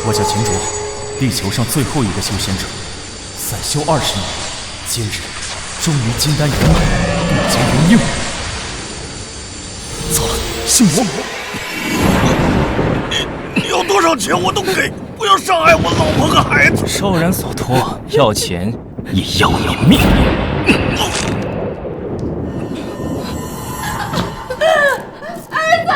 我叫秦卓，地球上最后一个修仙者，散修20年，今日终于金丹圆满，渡劫元婴。糟了，姓魔！你要多少钱我都给，不要伤害我老婆和孩子。受人所托，要钱也要你命。儿子，快跑！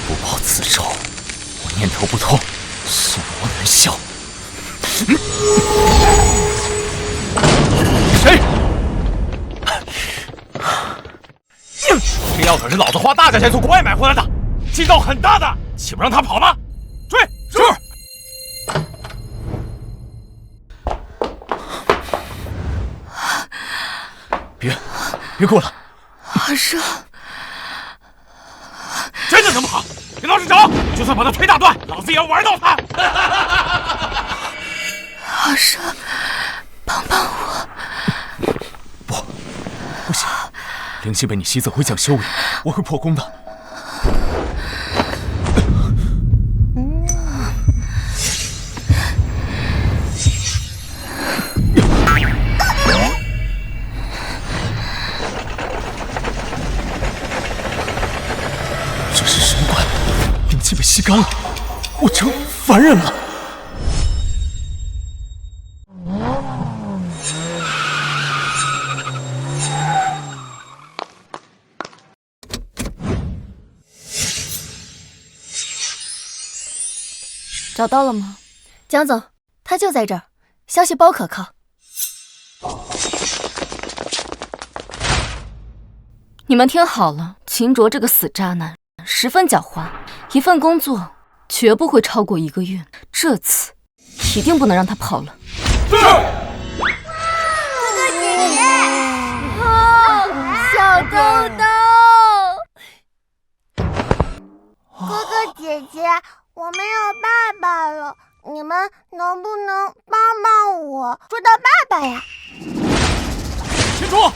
不报此仇，我念头不通，是魔难消。谁？这药可是老子花大价钱从国外买回来的，劲道很大的，岂不让他跑吗？追！是。别过了！阿生，真的能跑？别闹着找，就算把他腿打断，老子也要玩到他！阿生，帮帮我！不行，灵气被你吸走会降修为，我会破功的。这是神怪，灵气被吸干了，我成凡人了。找到了吗？江总，他就在这儿，消息包可靠。你们听好了，秦卓这个死渣男十分狡猾，一份工作绝不会超过1个月，这次一定不能让他跑了。哥哥姐姐，小豆豆，哥哥姐姐，我没有爸爸了，你们能不能帮帮我捉到爸爸呀？秦卓，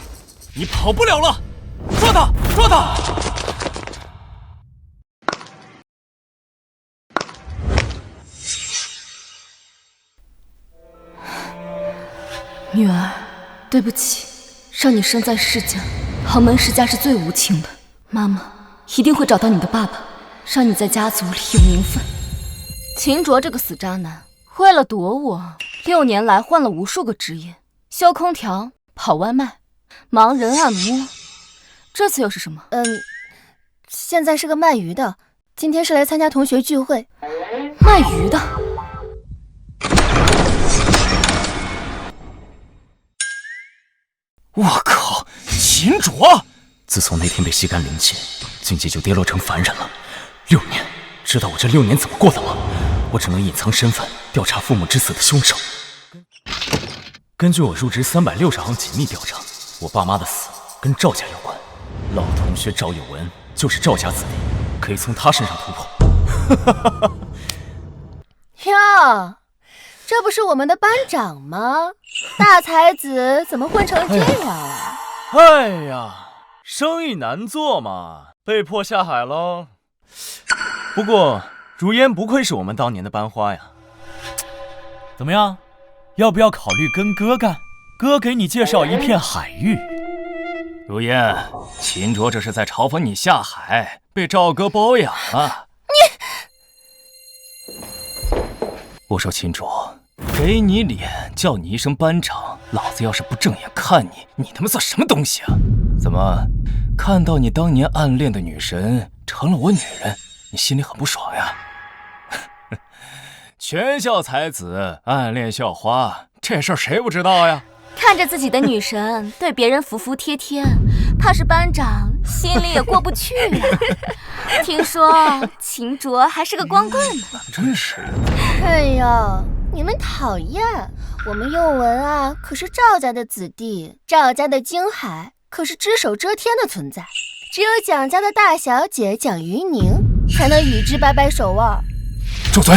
你跑不了了，抓他，抓他！女儿，对不起，让你生在世家，豪门世家是最无情的。妈妈一定会找到你的爸爸，让你在家族里有名分。秦卓这个死渣男，为了躲我，6年来换了无数个职业，修空调、跑外卖、盲人按摩，这次又是什么？现在是个卖鱼的，今天是来参加同学聚会。卖鱼的。我靠，秦卓！自从那天被吸干灵气，境界就跌落成凡人了。6年，知道我这6年怎么过的吗？我只能隐藏身份，调查父母之死的凶手。根据我入职360行紧密调查，我爸妈的死跟赵家有关。老同学赵有文就是赵家子弟，可以从他身上突破。哟，这不是我们的班长吗？大才子怎么混成这样啊？哎呀，生意难做嘛，被迫下海喽。不过如烟不愧是我们当年的班花呀。怎么样，要不要考虑跟哥干？哥给你介绍一片海域。如烟，秦卓这是在嘲讽你下海被赵哥包养啊！我说秦卓，给你脸叫你一声班长，老子要是不正眼看你，你他妈算什么东西啊？怎么，看到你当年暗恋的女神成了我女人，你心里很不爽呀？全校才子暗恋校花，这事儿谁不知道呀？看着自己的女神对别人服服帖帖，怕是班长心里也过不去呀。听说秦卓还是个光棍呢。真是的。哎呀，你们讨厌！我们佑文啊，可是赵家的子弟，赵家的京海可是只手遮天的存在，只有蒋家的大小姐蒋于宁才能与之掰掰手腕。住嘴！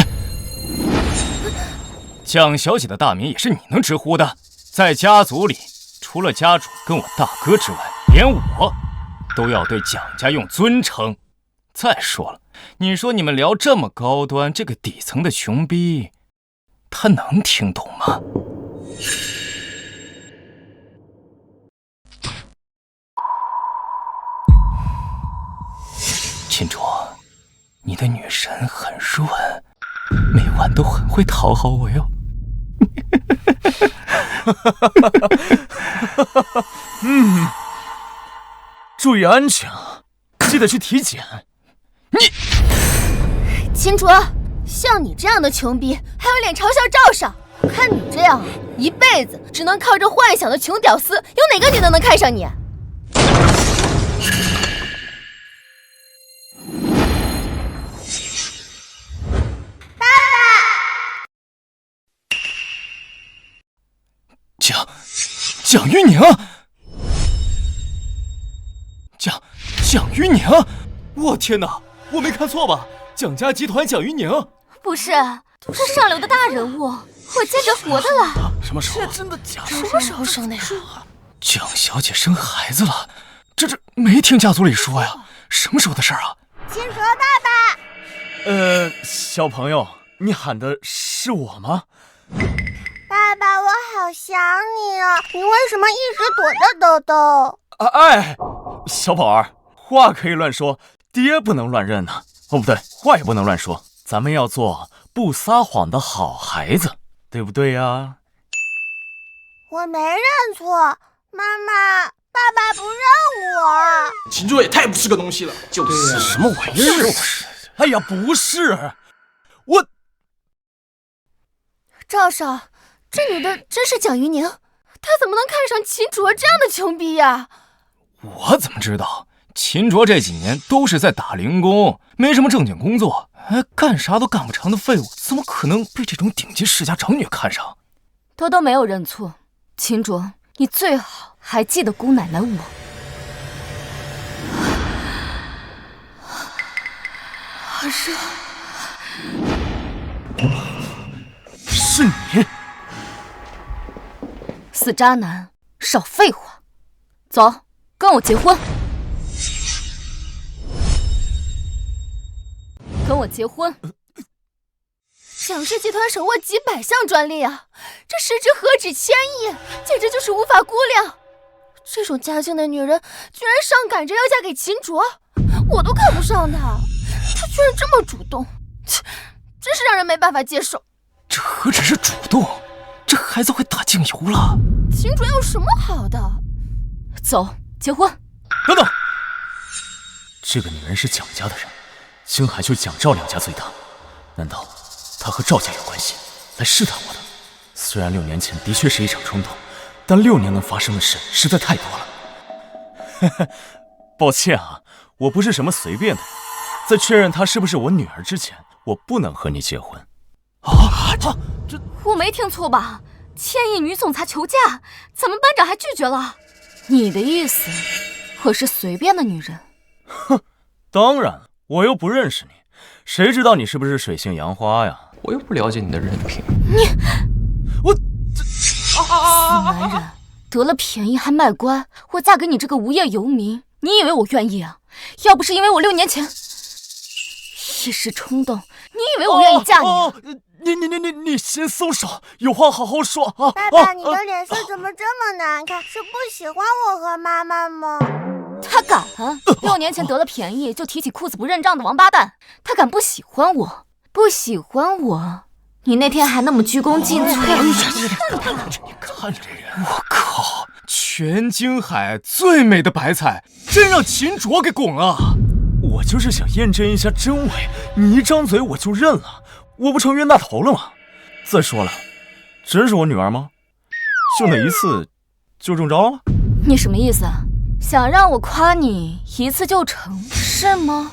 蒋小姐的大名也是你能直呼的，在家族里，除了家主跟我大哥之外，连我都要对蒋家用尊称。再说了，你说你们聊这么高端，这个底层的穷逼，他能听懂吗？秦卓，你的女神很润，每晚都很会讨好我哟。注意安全啊，记得去体检。秦卓，像你这样的穷逼，还有脸嘲笑赵少？看你这样，一辈子只能靠着幻想的穷屌丝，有哪个女的能看上你？蒋玉宁，蒋玉宁，我天哪，我没看错吧？蒋家集团蒋玉宁，不是，都是上流的大人物，我见着佛的了。什么时候？这真的假的？什么时候生的呀？蒋小姐生孩子了，这没听家族里说呀？什么时候的事啊？秦卓爸爸，小朋友，你喊的是我吗？爸爸，我好想你啊！你为什么一直躲着豆豆？哎，小宝儿，话可以乱说，爹不能乱认呢。哦，不对，话也不能乱说，咱们要做不撒谎的好孩子，对不对呀？我没认错，妈妈，爸爸不认我。秦卓也太不是个东西了，就是什么玩意儿？哎呀，不是，我赵少。这女的真是蒋玉宁，她怎么能看上秦卓这样的穷逼呀？我怎么知道？秦卓这几年都是在打零工，没什么正经工作，干啥都干不成的废物，怎么可能被这种顶级世家长女看上？豆豆没有认错，秦卓，你最好还记得姑奶奶我。好热。是你。死渣男，少废话，走，跟我结婚。跟我结婚。蒋氏集团手握几百项专利啊，这市值何止千亿，简直就是无法估量。这种家境的女人，居然上赶着要嫁给秦卓，我都看不上她，她居然这么主动，真是让人没办法接受。这何止是主动，这孩子会打酱油了。秦卓有什么好的？走，结婚。等等，这个女人是蒋家的人，青海就蒋赵两家最大，难道她和赵家有关系，来试探我的？虽然6年前的确是一场冲动，但6年能发生的事实在太多了。抱歉啊，我不是什么随便的人，在确认她是不是我女儿之前，我不能和你结婚。这我没听错吧？千亿女总裁求嫁，咱们班长还拒绝了。你的意思，我是随便的女人？哼，当然了，我又不认识你，谁知道你是不是水性杨花呀？我又不了解你的人品。死男人，得了便宜还卖乖，我嫁给你这个无业游民，你以为我愿意啊？要不是因为我6年前一时冲动，你以为我愿意嫁你啊？你先松手，有话好好说啊！爸爸，你的脸色怎么这么难看？是不喜欢我和妈妈吗？他敢啊！6年前得了便宜就提起裤子不认账的王八蛋，他敢不喜欢我？不喜欢我？你那天还那么鞠躬尽瘁。你看这人，我靠！全京海最美的白菜，真让秦卓给拱了。我就是想验证一下真伪，你一张嘴我就认了，我不成冤大头了吗？再说了，真是我女儿吗？就那一次就中招了？你什么意思啊？想让我夸你一次就成是吗？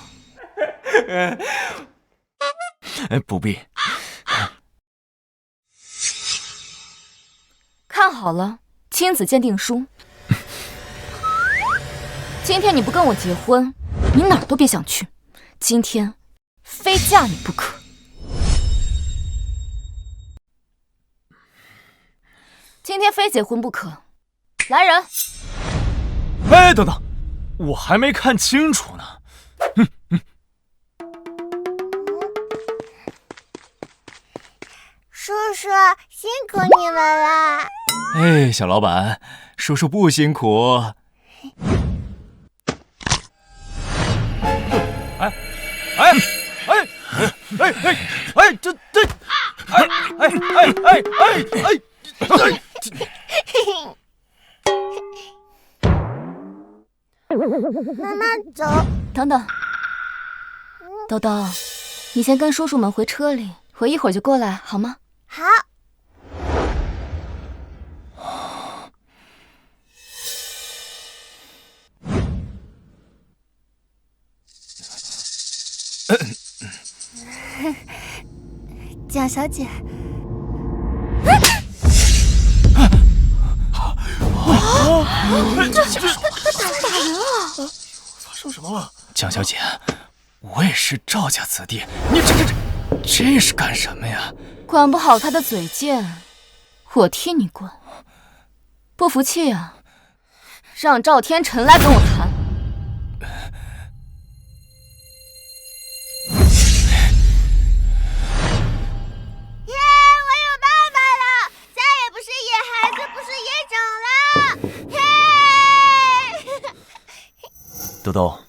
不必。看好了，亲子鉴定书。今天你不跟我结婚，你哪儿都别想去。今天非嫁你不可。今天非结婚不可。来人！哎，等等，我还没看清楚呢。叔叔，辛苦你们了。哎，小老板，叔叔不辛苦。妈妈走。等等，豆豆，你先跟叔叔们回车里，我一会儿就过来，好吗？好。蒋小姐，他打人了！说什么了？蒋小姐，我也是赵家子弟，你这是干什么呀？管不好他的嘴贱，我替你管。不服气啊？让赵天辰来跟我谈。豆豆，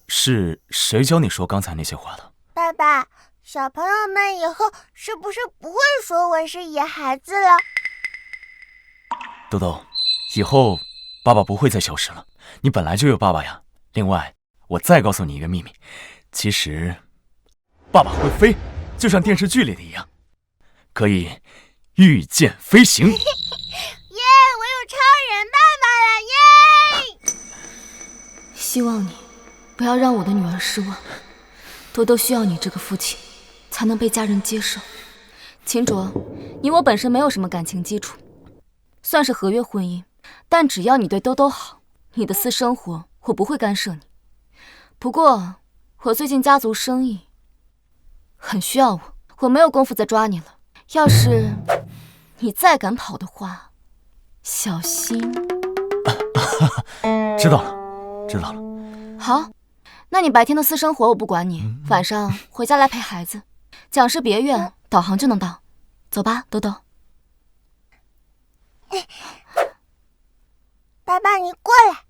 是谁教你说刚才那些话的？爸爸，小朋友们以后是不是不会说我是野孩子了？豆豆，以后爸爸不会再消失了，你本来就有爸爸呀。另外，我再告诉你一个秘密，其实爸爸会飞，就像电视剧里的一样，可以御剑飞行。耶，我有超人爸爸了耶！希望你不要让我的女儿失望。多多需要你这个父亲，才能被家人接受。秦卓，你我本身没有什么感情基础，算是合约婚姻，但只要你对兜兜好，你的私生活我不会干涉你。不过，我最近家族生意很需要我没有功夫再抓你了。要是你再敢跑的话，小心。知道了，知道了。好，那你白天的私生活我不管你，晚上回家来陪孩子。蒋氏别院，导航就能到。走吧，豆豆。爸爸，你过来。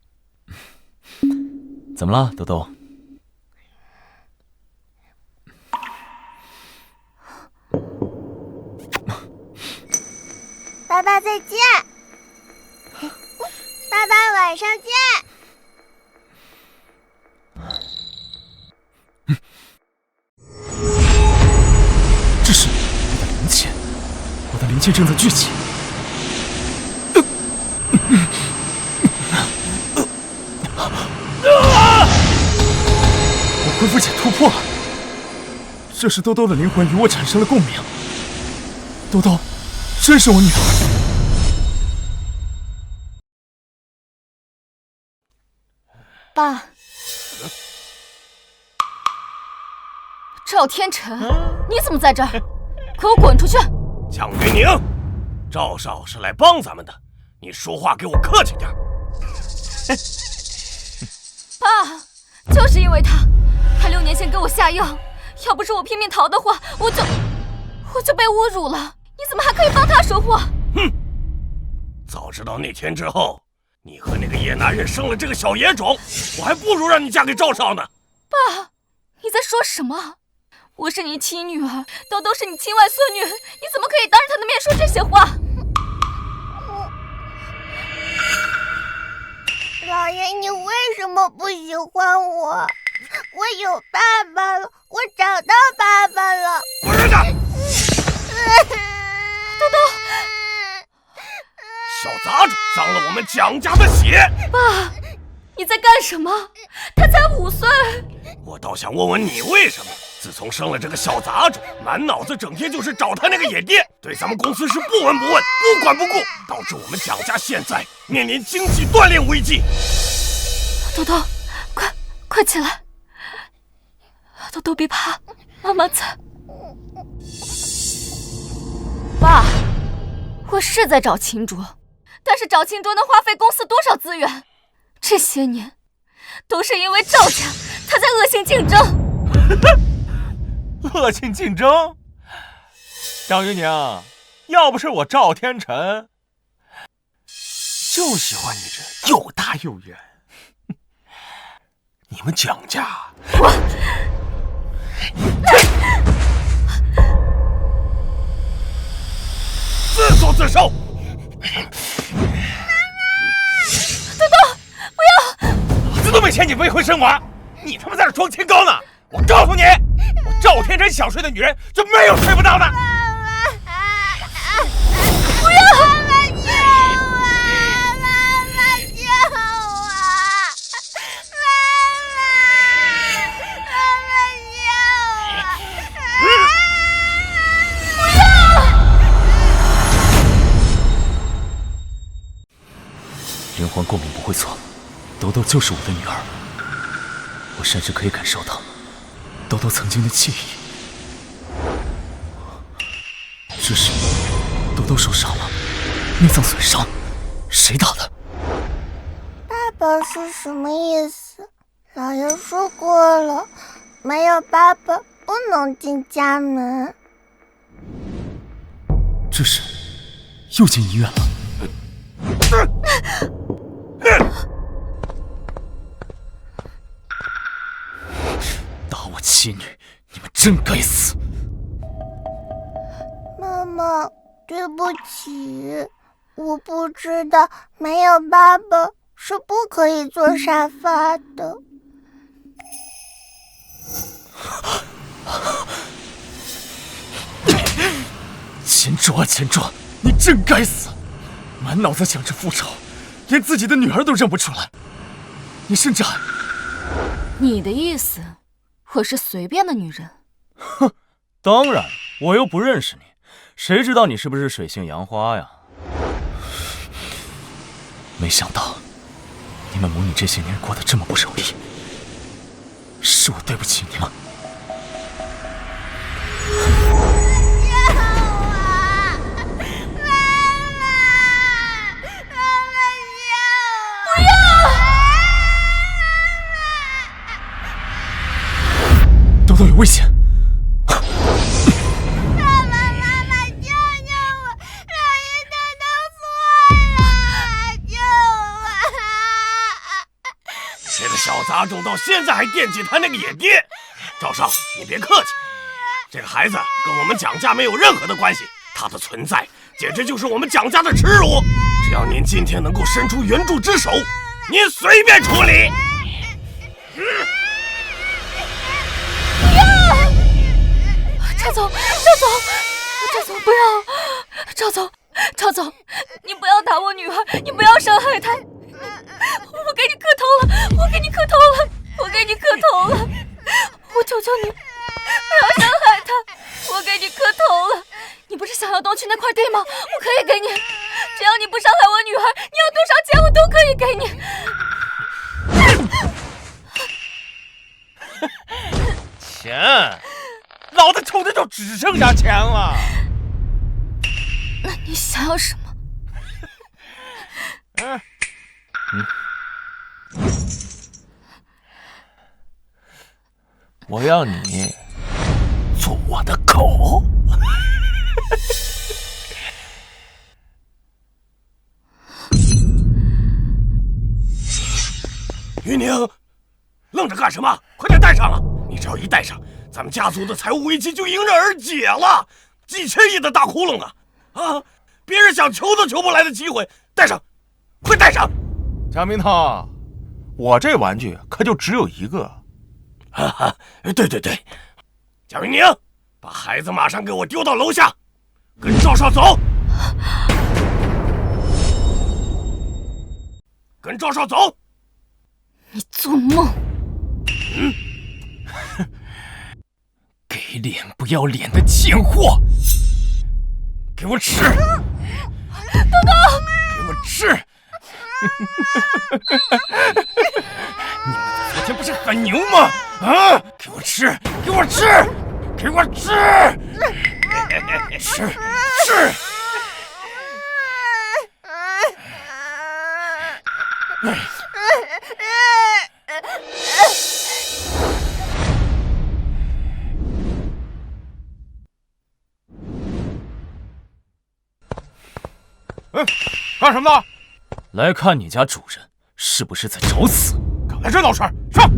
怎么了，豆豆？爸爸再见。爸爸晚上见。这是我的灵气，我的灵气正在聚集。我恢复解突破了，这是兜兜的灵魂与我产生了共鸣。兜兜，真是我女儿。爸，赵天辰，你怎么在这儿？给我滚出去！蒋云宁，赵少是来帮咱们的，你说话给我客气点。爸，就是因为他6年前给我下药，要不是我拼命逃的话，我就被侮辱了。你怎么还可以帮他说话？哼！早知道那天之后，你和那个野男人生了这个小野种，我还不如让你嫁给赵少呢。爸，你在说什么？我是你亲女儿，兜兜是你亲外孙女，你怎么可以当着她的面说这些话？老爷，你为什么不喜欢我？我有爸爸了，我找到爸爸了。滚出去！兜兜，小杂种，脏了我们蒋家的血！爸，你在干什么？他才5岁。我倒想问问你，为什么自从生了这个小杂种，满脑子整天就是找他那个野爹，对咱们公司是不闻不问、不管不顾，导致我们蒋家现在面临经济断裂危机。兜兜，快起来！兜兜别怕，妈妈在。爸，我是在找秦卓，但是找秦卓能花费公司多少资源？这些年，都是因为赵家他在恶性竞争。恶性竞争？张玉宁，要不是我赵天辰，就喜欢你这又大又圆。你们蒋家，自作自受。豆豆，不要！老子都没嫌你未婚生娃，你他妈在这装清高呢！我告诉你，我赵天辰想睡的女人就没有睡不到的。不要！灵魂共鸣不会错，豆豆就是我的女儿。我甚至可以感受到豆豆曾经的记忆。这是豆豆受伤了，内脏损伤，谁打的？爸爸是什么意思？老爷说过了，没有爸爸不能进家门。这是又进医院了。打我妻女，你们真该死！妈妈，对不起，我不知道没有爸爸是不可以坐沙发的。秦卓，秦卓，你真该死！满脑子想着复仇，连自己的女儿都认不出来。你甚至还……你的意思，我是随便的女人？哼，当然，我又不认识你，谁知道你是不是水性杨花呀？没想到你们母女这些年过得这么不容易，是我对不起你们。豆豆有危险！妈妈，救救我！老爷豆豆错了，救我！这个小杂种到现在还惦记他那个野爹。赵少，你别客气，这个孩子跟我们蒋家没有任何的关系，他的存在简直就是我们蒋家的耻辱。只要您今天能够伸出援助之手，您随便处理。赵总，不要！赵总，你不要打我女儿，你不要伤害她！我给你磕头了，我求求你，不要伤害她！我给你磕头了。你不是想要东区那块地吗？我可以给你，只要你不伤害我女儿，你要多少钱我都可以给你。钱，老子穷的就只剩下钱了。那你想要什么？我要你做我的狗。玉宁，愣着干什么？快点戴上了！你只要一戴上，咱们家族的财务危机就迎刃而解了，几千亿的大窟窿啊！啊，别人想求都求不来的机会，戴上，快戴上！贾明涛，我这玩具可就只有一个。哈哈，对，贾玉宁，把孩子马上给我丢到楼下，跟赵少走，跟赵少走。你做梦！给脸不要脸的贱货，给我吃！豆豆，给我吃！你们昨天不是很牛吗？啊！给我吃！给我吃！给我吃！吃！干什么呢？来看你家主人是不是在找死。敢来这闹事儿，上！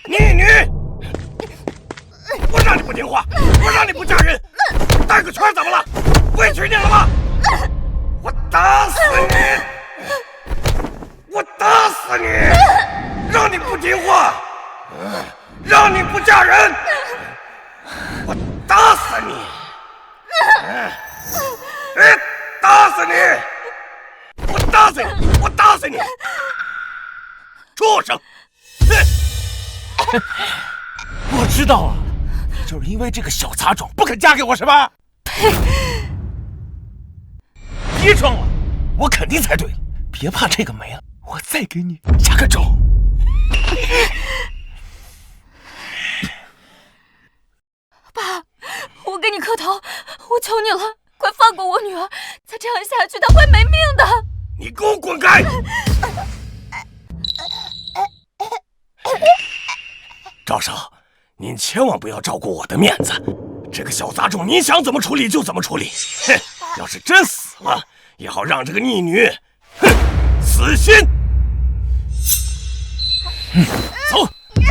逆女，我让你不听话，我让你不嫁人，带个圈怎么了？委屈你了吗？我打死你！我打死你！让你不听话，让你不嫁人，我打死你！打死你！我打死你！我打死你！畜生！我知道了，你就是因为这个小杂种不肯嫁给我是吧？呸！别装了，我肯定猜对了。别怕这个没了，我再给你加个种。爸，我给你磕头，我求你了，快放过我女儿，再这样下去她会没命的。你给我滚开！赵少，您千万不要照顾我的面子。这个小杂种，您想怎么处理就怎么处理。哼，要是真死了，也好让这个逆女，哼，死心。走。不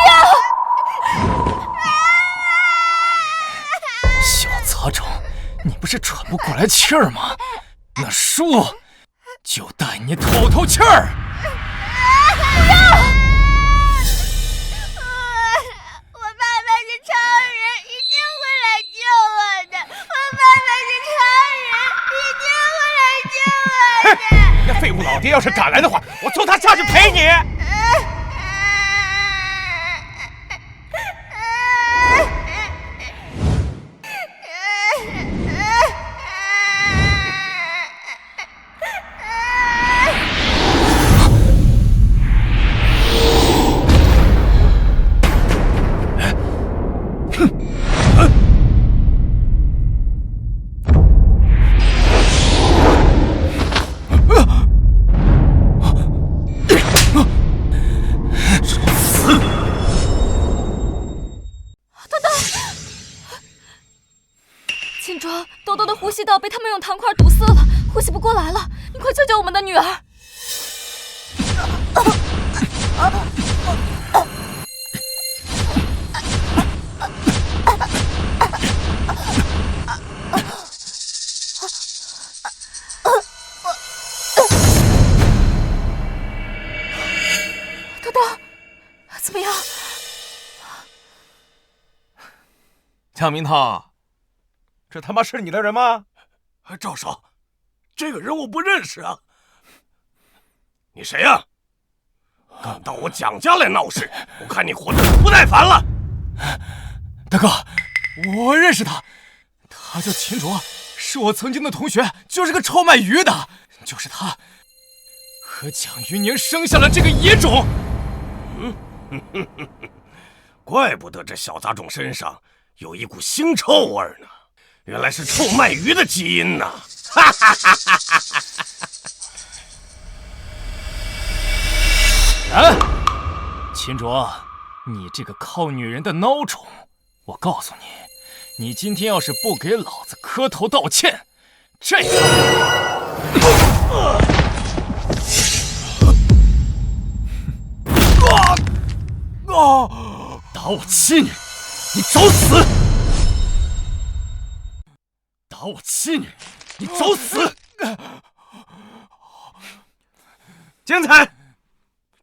要！小杂种，你不是喘不过来气儿吗？那叔就带你透透气儿。不要！那废物老爹要是敢来的话，我送他下去陪你。秦卓，多多的呼吸道被他们用糖块堵塞了，呼吸不过来了，你快救救我们的女儿！多多，怎么样？江明涛，这他妈是你的人吗？赵少，这个人我不认识啊。你谁呀？敢到我蒋家来闹事，我看你活得不耐烦了。大哥，我认识他，他叫秦卓，是我曾经的同学，就是个臭卖鱼的。就是他和蒋云宁生下了这个野种。怪不得这小杂种身上有一股腥臭味呢，原来是臭卖鱼的基因呐！哈哈哈哈哈哈！秦卓，你这个靠女人的孬种，我告诉你，你今天要是不给老子磕头道歉，这样打我妻女，你找死！打我妻女，你找死！精彩，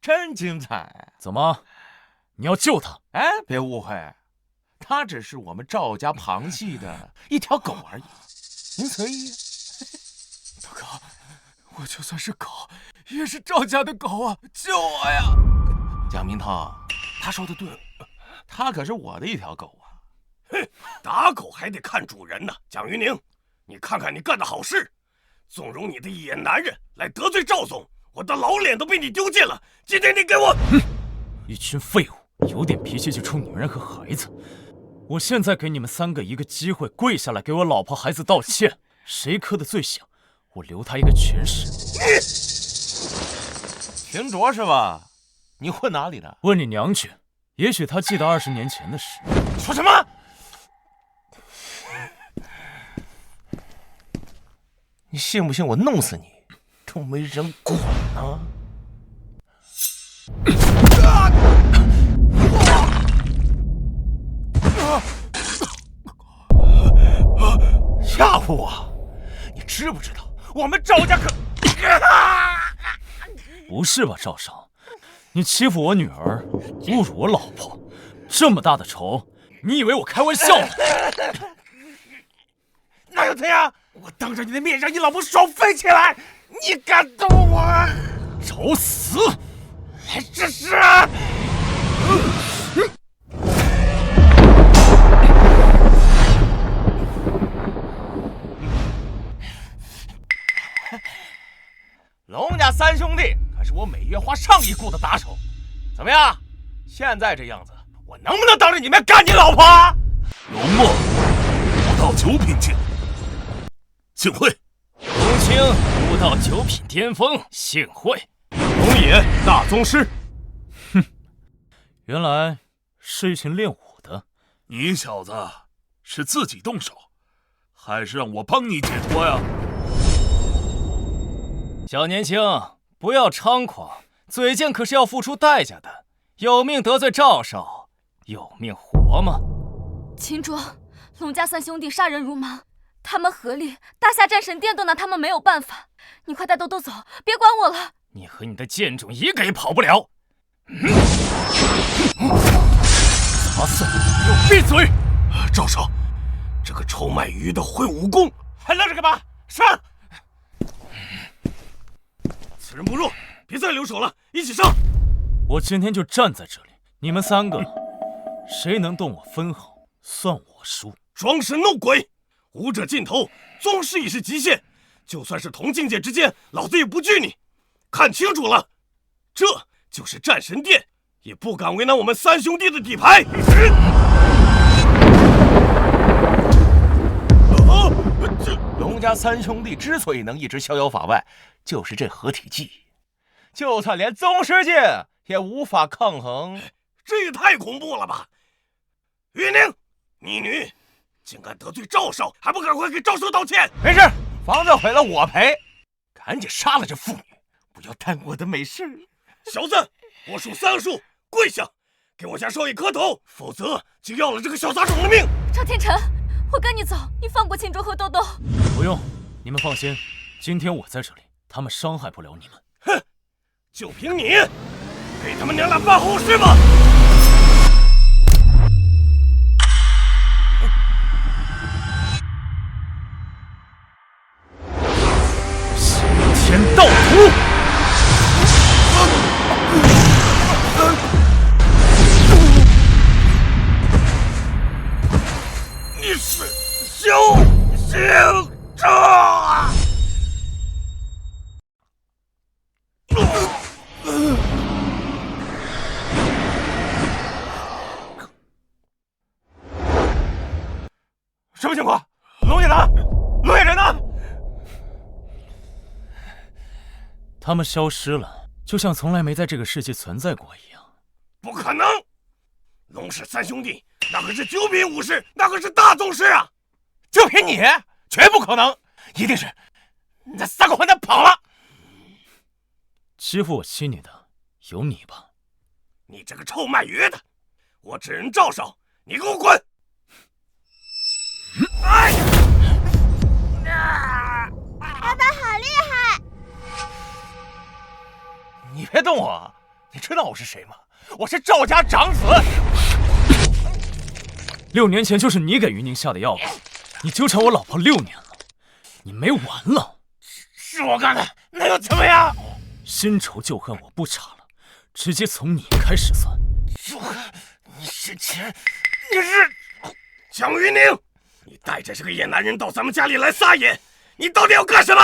真精彩！怎么，你要救他？哎，别误会，他只是我们赵家旁系的一条狗而已，您随意。大哥，我就算是狗，也是赵家的狗啊！救我呀！蒋明涛，他说的对，他可是我的一条狗啊！哼，打狗还得看主人呢。蒋云宁，你看看你干的好事，纵容你的野男人来得罪赵总，我的老脸都被你丢尽了。今天你给我，一群废物，有点脾气就冲女人和孩子。我现在给你们3个一个机会，跪下来给我老婆孩子道歉，谁磕的最响，我留他一个全尸。秦卓是吧？你混哪里的？问你娘去，也许她记得20年前的事。你说什么？你信不信我弄死你，都没人管呢？吓唬我？你知不知道我们赵家可……不是吧，赵少，你欺负我女儿，侮辱我老婆，这么大的仇，你以为我开玩笑呢？哪有这样？我当着你的面让你老婆爽飞起来，你敢动我？找死！来试试啊！龙家三兄弟可是我每月花上亿雇的打手，怎么样？现在这样子，我能不能当着你面干你老婆？龙墨，武道9品境，幸会。龙青，武道9品巅峰，幸会。龙野，大宗师。哼，原来是一群练武的。你小子是自己动手，还是让我帮你解脱呀？小年轻，不要猖狂，嘴贱可是要付出代价的。有命得罪赵少，有命活吗？秦卓，龙家三兄弟杀人如麻，他们合力大夏战神殿都拿他们没有办法。你快带兜兜走，别管我了。你和你的剑种一个也跑不了。杂碎，给我闭嘴！赵少，这个臭卖鱼的会武功，还愣着干嘛？上！此人不入，别再留手了，一起上！我今天就站在这里，你们3个，谁能动我分毫，算我输。装神弄鬼，武者尽头，宗师已是极限。就算是同境界之间，老子也不惧你。看清楚了，这就是战神殿，也不敢为难我们三兄弟的底牌。龙家三兄弟之所以能一直逍遥法外，就是这合体技，就算连宗师境也无法抗衡。这也太恐怖了吧！玉宁，你女竟敢得罪赵少，还不赶快给赵少道歉？没事，房子毁了我赔。赶紧杀了这妇女，不要耽误我的美事。小子，我数3数，跪下，给我家少爷磕头，否则就要了这个小杂种的命。赵天辰，我跟你走，你放过秦卓和兜兜。不用，你们放心，今天我在这里，他们伤害不了你们。哼，就凭你，给他们娘俩办后事吧！先天道图。你是修行者！什么情况？龙爷呢？龙爷人呢？他们消失了，就像从来没在这个世界存在过一样。不可能！龙氏三兄弟，那可是9品武士，那可是大宗师啊！就凭你，绝不可能！一定是那3个混蛋跑了。欺负我妻女的有你吧？你这个臭卖鱼的！我指认赵少，你给我滚！哎！爸爸好厉害！你别动我！你知道我是谁吗？我是赵家长子。6年前就是你给于宁下的药吧？你纠缠我老婆6年了，你没完了！是我干的，那又怎么样？新仇旧恨我不查了，直接从你开始算。旧恨？你生前你是江于宁，你带着这个野男人到咱们家里来撒野，你到底要干什么？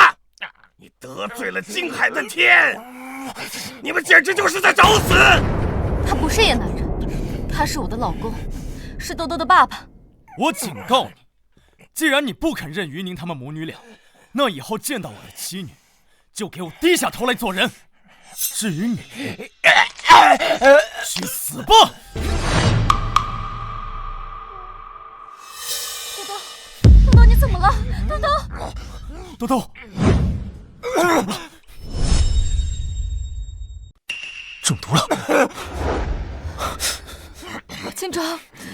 你得罪了金海的天，你们简直就是在找死！他不是野男人，他是我的老公，是兜兜的爸爸。我警告你，既然你不肯认于宁他们母女俩，那以后见到我的妻女，就给我低下头来做人。至于你，去死吧！豆豆，你怎么了？豆豆，豆豆，中毒了。秦卓，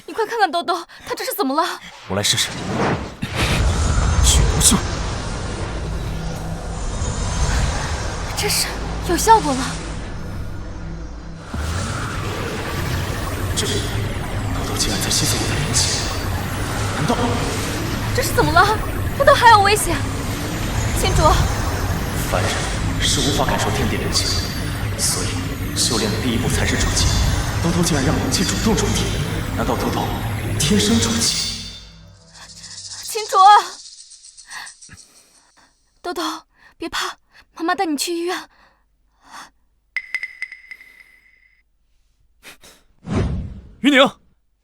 你快看看豆豆，他这是怎么了？我来试试。去毒术，这是有效果了。这豆豆竟然在吸走我的灵气，难道这是怎么了？豆豆还有危险。秦卓，凡人是无法感受天地灵气，所以修炼的第一步才是主气。豆豆竟然让灵气主动主体，难道豆豆天生主气？秦卓，豆豆别怕，妈妈带你去医院。于宁，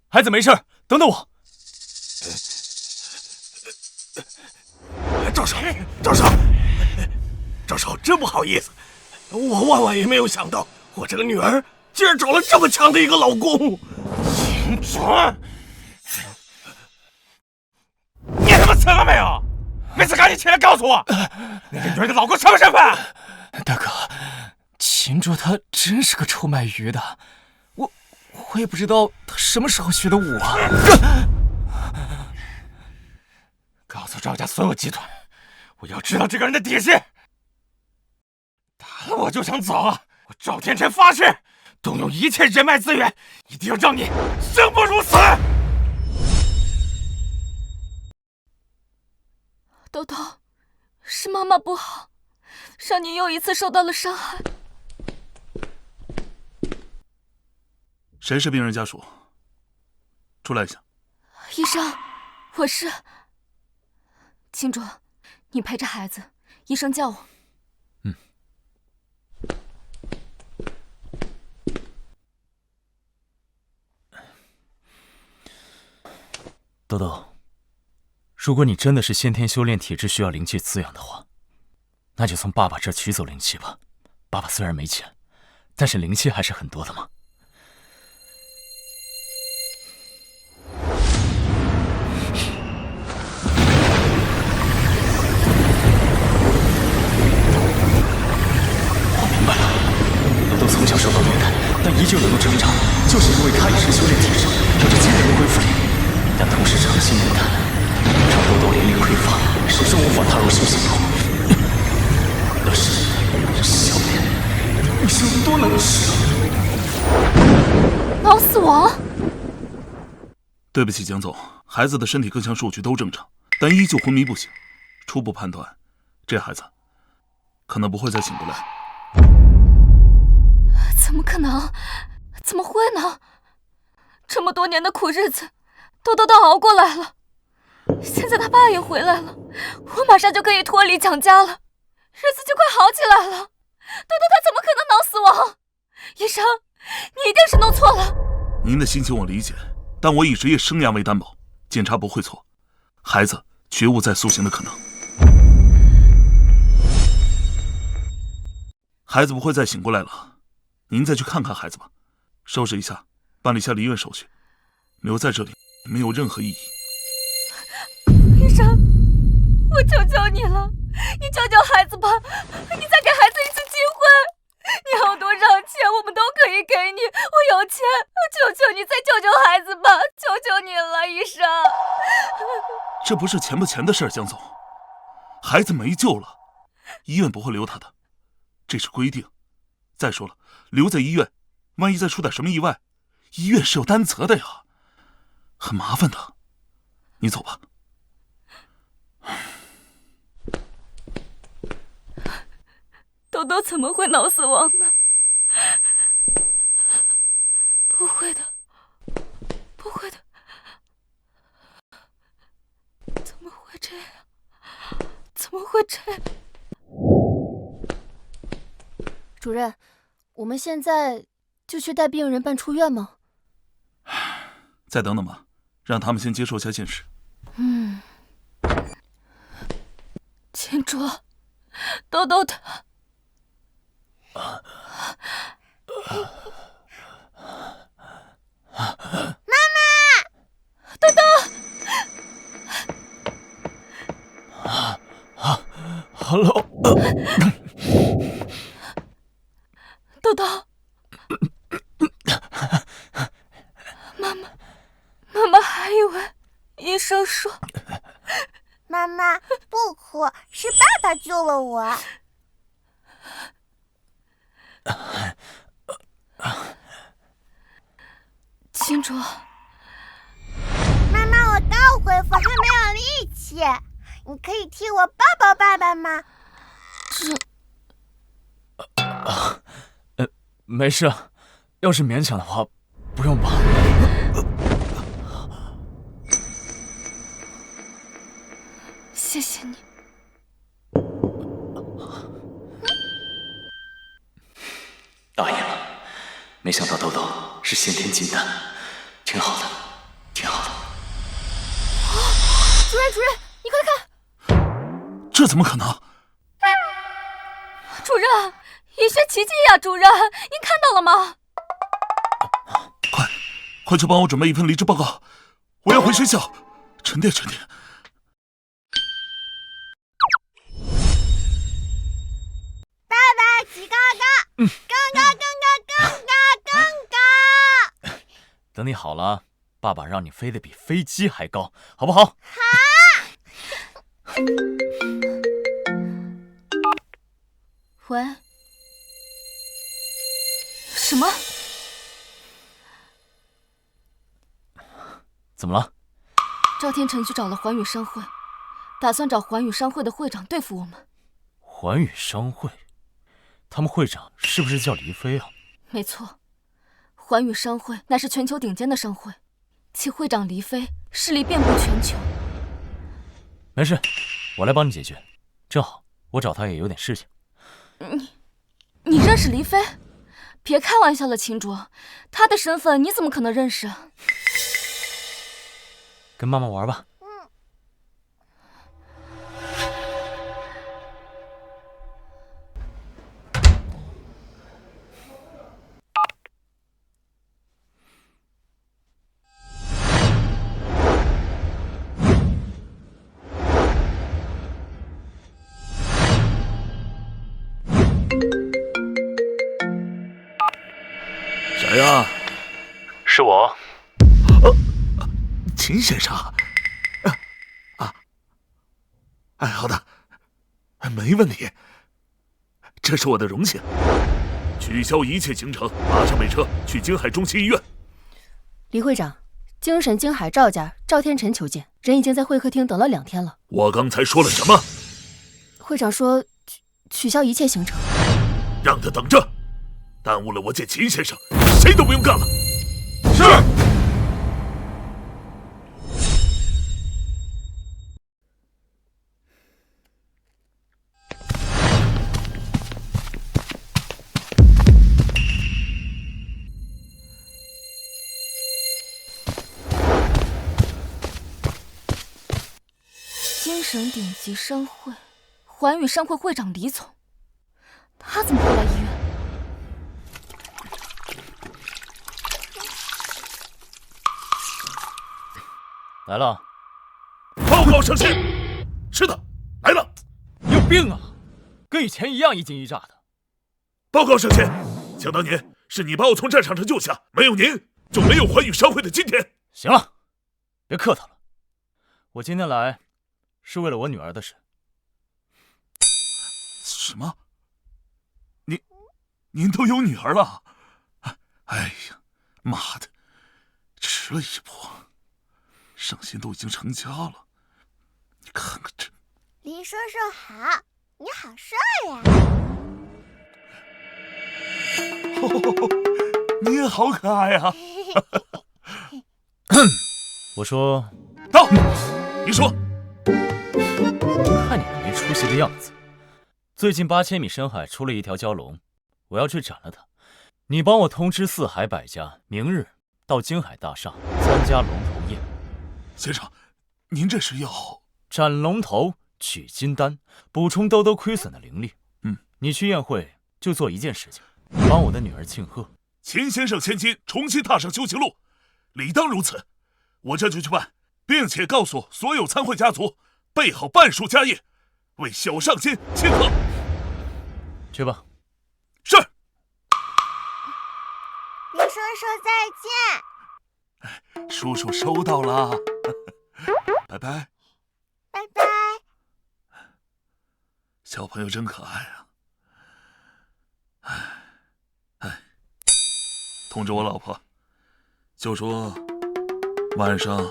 孩子没事，等等我。赵少，真不好意思，我万万也没有想到，我这个女儿竟然找了这么强的一个老公。秦卓，你他妈死了没有？没死赶紧起来告诉我，那个女儿的老公什么身份？大哥，秦卓他真是个臭卖鱼的，我也不知道他什么时候学的武啊。告诉赵家所有集团，我要知道这个人的底细。打了我就想走啊！我赵天辰发誓，动用一切人脉资源，一定要让你生不如死。豆豆，是妈妈不好，让你又一次受到了伤害。谁是病人家属？出来一下。医生，我是秦卓，你陪着孩子，医生叫我。豆豆，如果你真的是先天修炼体质需要灵气滋养的话，那就从爸爸这取走灵气吧。爸爸虽然没钱，但是灵气还是很多的嘛。我明白了，豆豆从小受到虐待，但依旧能够成长，就是因为他也是修炼体质，有着惊人的恢复力。但同时长期内战，让豆豆灵力匮乏，始终无法踏入修行路。要是修炼，一生多能使。脑死亡？对不起，江总，孩子的身体各项数据都正常，但依旧昏迷不醒。初步判断，这孩子可能不会再醒过来。怎么可能？怎么会呢？这么多年的苦日子，豆豆都熬过来了。现在他爸也回来了，我马上就可以脱离蒋家了，日子就快好起来了。豆豆他怎么可能脑死亡？医生，你一定是弄错了。您的心情我理解，但我以职业生涯为担保，检查不会错，孩子绝无再苏醒的可能。孩子不会再醒过来了，您再去看看孩子吧，收拾一下，办理一下离院手续，留在这里没有任何意义。医生，我求求你了，你救救孩子吧，你再给孩子一次机会。你要多少钱我们都可以给你，我有钱，求求你再救救孩子吧，求求你了，医生。这不是钱不钱的事儿，江总，孩子没救了，医院不会留他的，这是规定。再说了，留在医院，万一再出点什么意外，医院是有担责的呀，很麻烦的。你走吧。豆豆怎么会脑死亡呢？不会的，不会的，怎么会这样？怎么会这样？主任，我们现在就去带病人办出院吗？再等等吧，让他们先接受一下现实。秦卓。主，豆豆他……妈妈，豆豆。Hello， 豆豆，妈妈还以为医生说……妈妈不哭，是爸爸救了我。青竹，妈妈，我刚恢复，还没有力气，你可以替我抱抱爸爸吗？没事，要是勉强的话，不用抱。谢谢你。大意了，没想到豆豆是先天金丹，挺好的，挺好的。主任，你快看！这怎么可能？主任，医学奇迹呀！主任，您看到了吗？快去帮我准备一份离职报告，我要回学校沉淀沉淀。爸爸举高高，更高！等你好了，爸爸让你飞得比飞机还高，好不好？好。喂？什么？怎么了？赵天辰去找了环宇商会，打算找环宇商会的会长对付我们。环宇商会，他们会长是不是叫黎飞啊？没错，环宇商会乃是全球顶尖的商会，其会长黎飞势力遍布全球。没事，我来帮你解决。正好我找他也有点事情。你认识黎飞？别开玩笑了，秦卓，他的身份你怎么可能认识？跟妈妈玩吧。谁呀？是我。秦先生。好的，没问题，这是我的荣幸。取消一切行程，马上备车去京海中心医院。黎会长，精神京海赵家赵天辰求见，人已经在会客厅等了2天了。我刚才说了什么？会长说取消一切行程，让他等着，耽误了我见秦先生，谁都不用干了。是。精神顶级商会，环宇商会会长黎总，他怎么会来医院？来了。报告上线。是的，来了。有病啊，跟以前一样一惊一乍的。报告上线，想当年是你把我从战场上救下，没有您就没有环宇商会的今天。行了，别客套了，我今天来是为了我女儿的事。什么？您都有女儿了？哎呀，妈的，迟了一步，尚欣都已经成家了，你看看这。黎叔叔好，你好帅呀！你也好可爱啊！我说到，你说。看你那没出息的样子。最近8000米深海出了一条蛟龙，我要去斩了它。你帮我通知四海百家，明日到京海大厦参加龙头宴。先生，您这是要……斩龙头取金丹，补充兜兜亏损的灵力。你去宴会就做一件事情，帮我的女儿庆贺。秦先生千金重新踏上修行路，理当如此。我这就去办，并且告诉所有参会家族，备好半数家业，为小上仙庆贺。去吧。是。李叔叔再见。叔叔收到了。拜拜。拜拜。小朋友真可爱啊。通知我老婆，就说晚上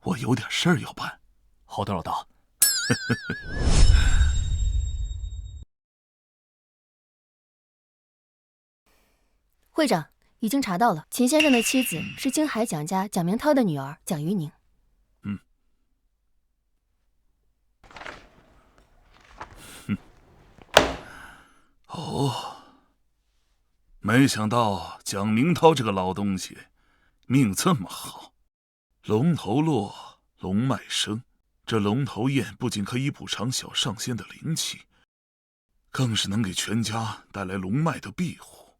我有点事儿要办。好的，老大。会长已经查到了，秦先生的妻子是京海蒋家蒋明涛的女儿蒋玉宁。哦，没想到蒋明涛这个老东西命这么好，龙头落，龙脉生。这龙头宴不仅可以补偿小上仙的灵气，更是能给全家带来龙脉的庇护。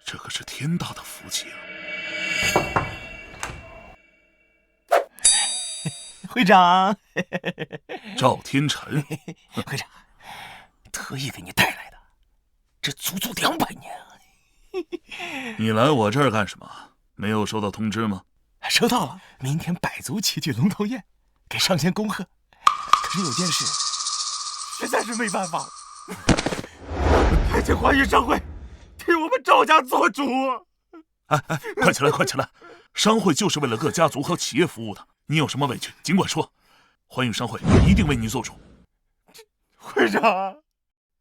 这可是天大的福气啊！会长，赵天辰，会长，特意给你带来的，这足足200年啊！你来我这儿干什么？没有收到通知吗？收到了，明天百族齐聚龙头宴，给上仙恭贺。可是有件事，实在是没办法了，还请华宇商会替我们赵家做主。快起来，快起来！商会就是为了各家族和企业服务的，你有什么委屈尽管说，环宇商会一定为你做主。会长，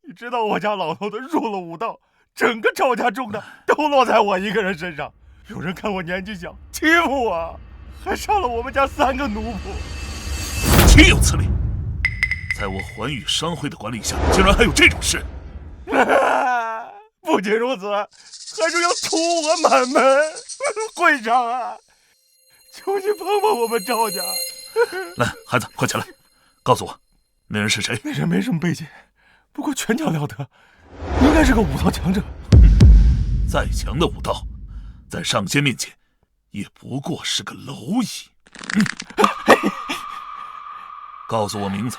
你知道我家老头子入了武道，整个赵家重担都落在我一个人身上。有人看我年纪小，欺负我，还杀了我们家3个奴仆。岂有此理！在我环宇商会的管理下，竟然还有这种事！不仅如此，还是要屠我满门！会长啊，求你帮帮我们赵家！来，孩子，快起来，告诉我，那人是谁？那人没什么背景，不过拳脚了得，应该是个武道强者。再强的武道，在上仙面前，也不过是个蝼蚁。告诉我名字，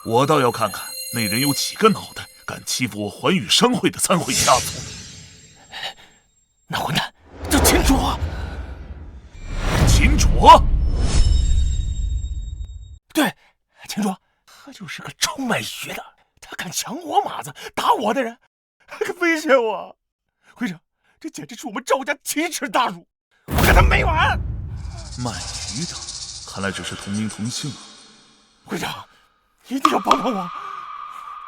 我倒要看看那人有几个脑袋，敢欺负我环宇商会的参会家族。那混蛋叫秦卓。秦卓？对，秦卓，他就是个臭卖血的，他敢抢我马子，打我的人，还敢威胁我。会长，这简直是我们赵家奇耻大辱，我跟他没完！卖鱼的，看来只是同名同姓啊。会长，一定要帮帮我。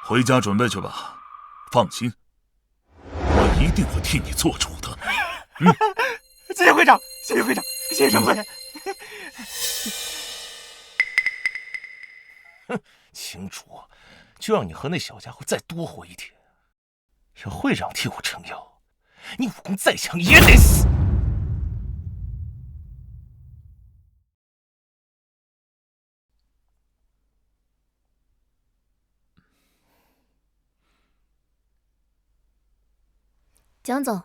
回家准备去吧，放心，我一定会替你做主的。谢谢会长，谢谢会长，谢谢商会。哼，秦卓，就让你和那小家伙再多活一天。让会长替我撑腰，你武功再强也得死。蒋总，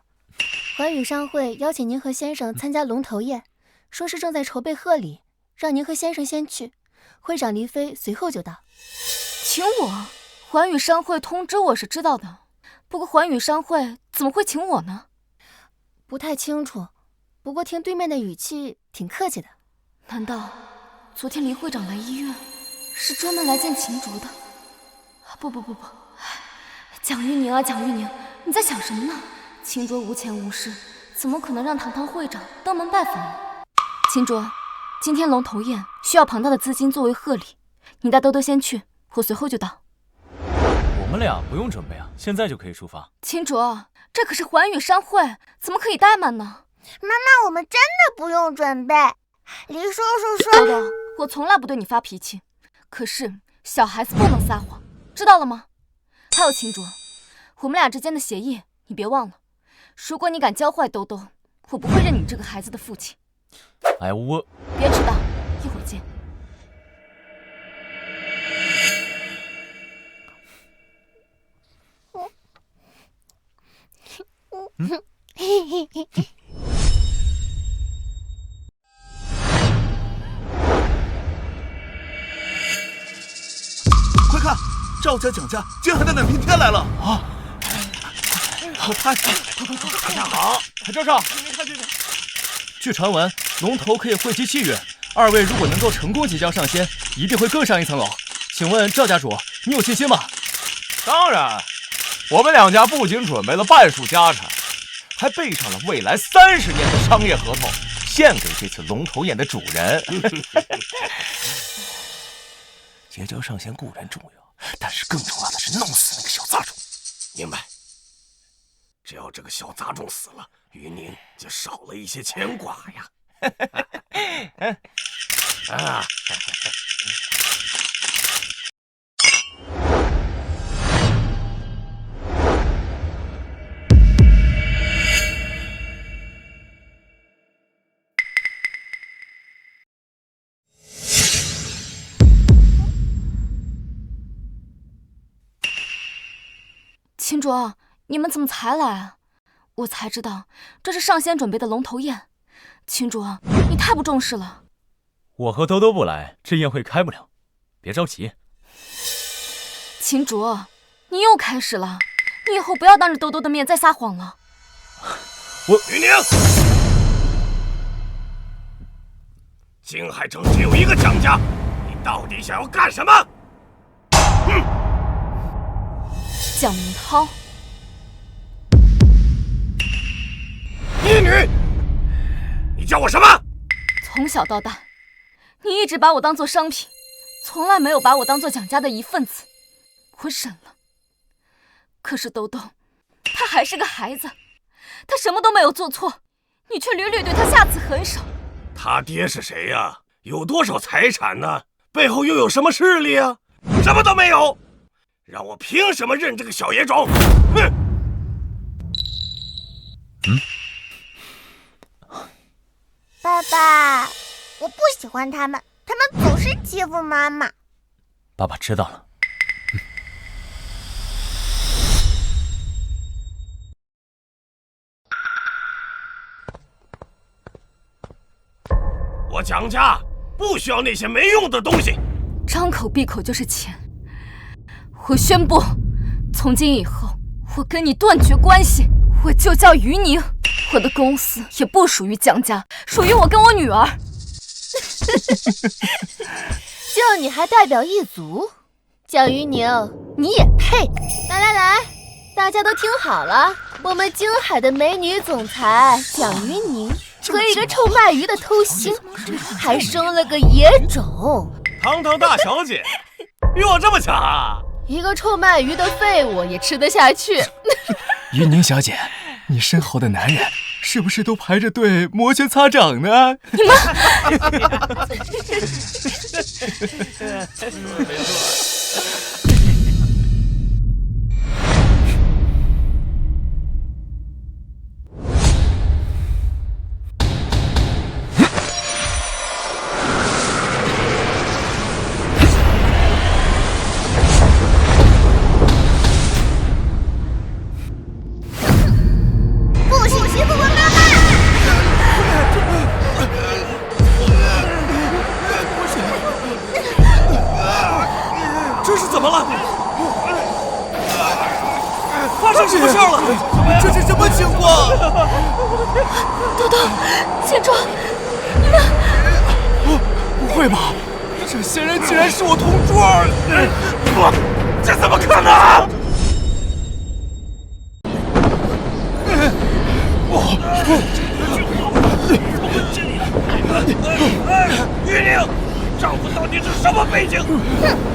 环宇商会邀请您和先生参加龙头宴，说是正在筹备贺礼，让您和先生先去。会长黎飞随后就到。请我？环宇商会通知我是知道的，不过环宇商会怎么会请我呢？不太清楚，不过听对面的语气挺客气的。难道昨天黎会长来医院是专门来见秦卓的？不，蒋玉宁啊，蒋玉宁，你在想什么呢？秦卓无钱无势，怎么可能让堂堂会长登门拜访呢？秦卓，今天龙头宴需要庞大的资金作为贺礼，你带兜兜先去，我随后就到。我们俩不用准备啊，现在就可以出发。秦卓，这可是环宇商会，怎么可以怠慢呢？妈妈，我们真的不用准备。黎叔叔说……兜兜，我从来不对你发脾气，可是小孩子不能撒谎，知道了吗？还有秦卓，我们俩之间的协议你别忘了。如果你敢教坏兜兜，我不会认你这个孩子的父亲。哎，我别迟到，一会儿见。快看，赵家、蒋家竟然还带奶瓶天来了啊！大家好，赵少。据传闻，龙头可以汇集气运，二位如果能够成功结交上仙，一定会更上一层楼。请问赵家主，你有信心吗？当然，我们两家不仅准备了半数家产，还备上了未来30年的商业合同，献给这次龙头宴的主人。结交上仙固然重要，但是更重要的是弄死那个小杂种。明白。只要这个小杂种死了，于宁就少了一些牵挂呀。啊！秦卓，你们怎么才来啊？我才知道这是上仙准备的龙头宴。秦卓，你太不重视了。我和兜兜不来，这宴会开不了。别着急。秦卓，你又开始了，你以后不要当着兜兜的面再撒谎了。于宁，金海城只有一个蒋家，你到底想要干什么？蒋明涛，逆女，你叫我什么？从小到大，你一直把我当作商品，从来没有把我当作蒋家的一份子。我忍了，可是兜兜，他还是个孩子，他什么都没有做错，你却屡屡对他下此狠手。他爹是谁呀？有多少财产呢？背后又有什么势力啊？什么都没有。让我凭什么认这个小野种？哼！爸爸，我不喜欢他们，他们总是欺负妈妈。爸爸知道了。我蒋家不需要那些没用的东西。张口闭口就是钱。我宣布，从今以后，我跟你断绝关系。我就叫于宁，我的公司也不属于蒋家，属于我跟我女儿。叫你还代表一族，蒋于宁，你也配？来，大家都听好了，我们京海的美女总裁蒋于宁和一个臭卖鱼的偷腥，还生了个野种。堂堂大小姐，比我这么强啊！一个臭卖鱼的废物也吃得下去。于宁小姐，你身后的男人是不是都排着队摩拳擦掌呢？你们怎么了？发生什么事了？这是什么情况？兜兜，秦卓，你们……不会吧？这仙人竟然是我同桌！这怎么可能？于宁，丈夫到底是什么背景？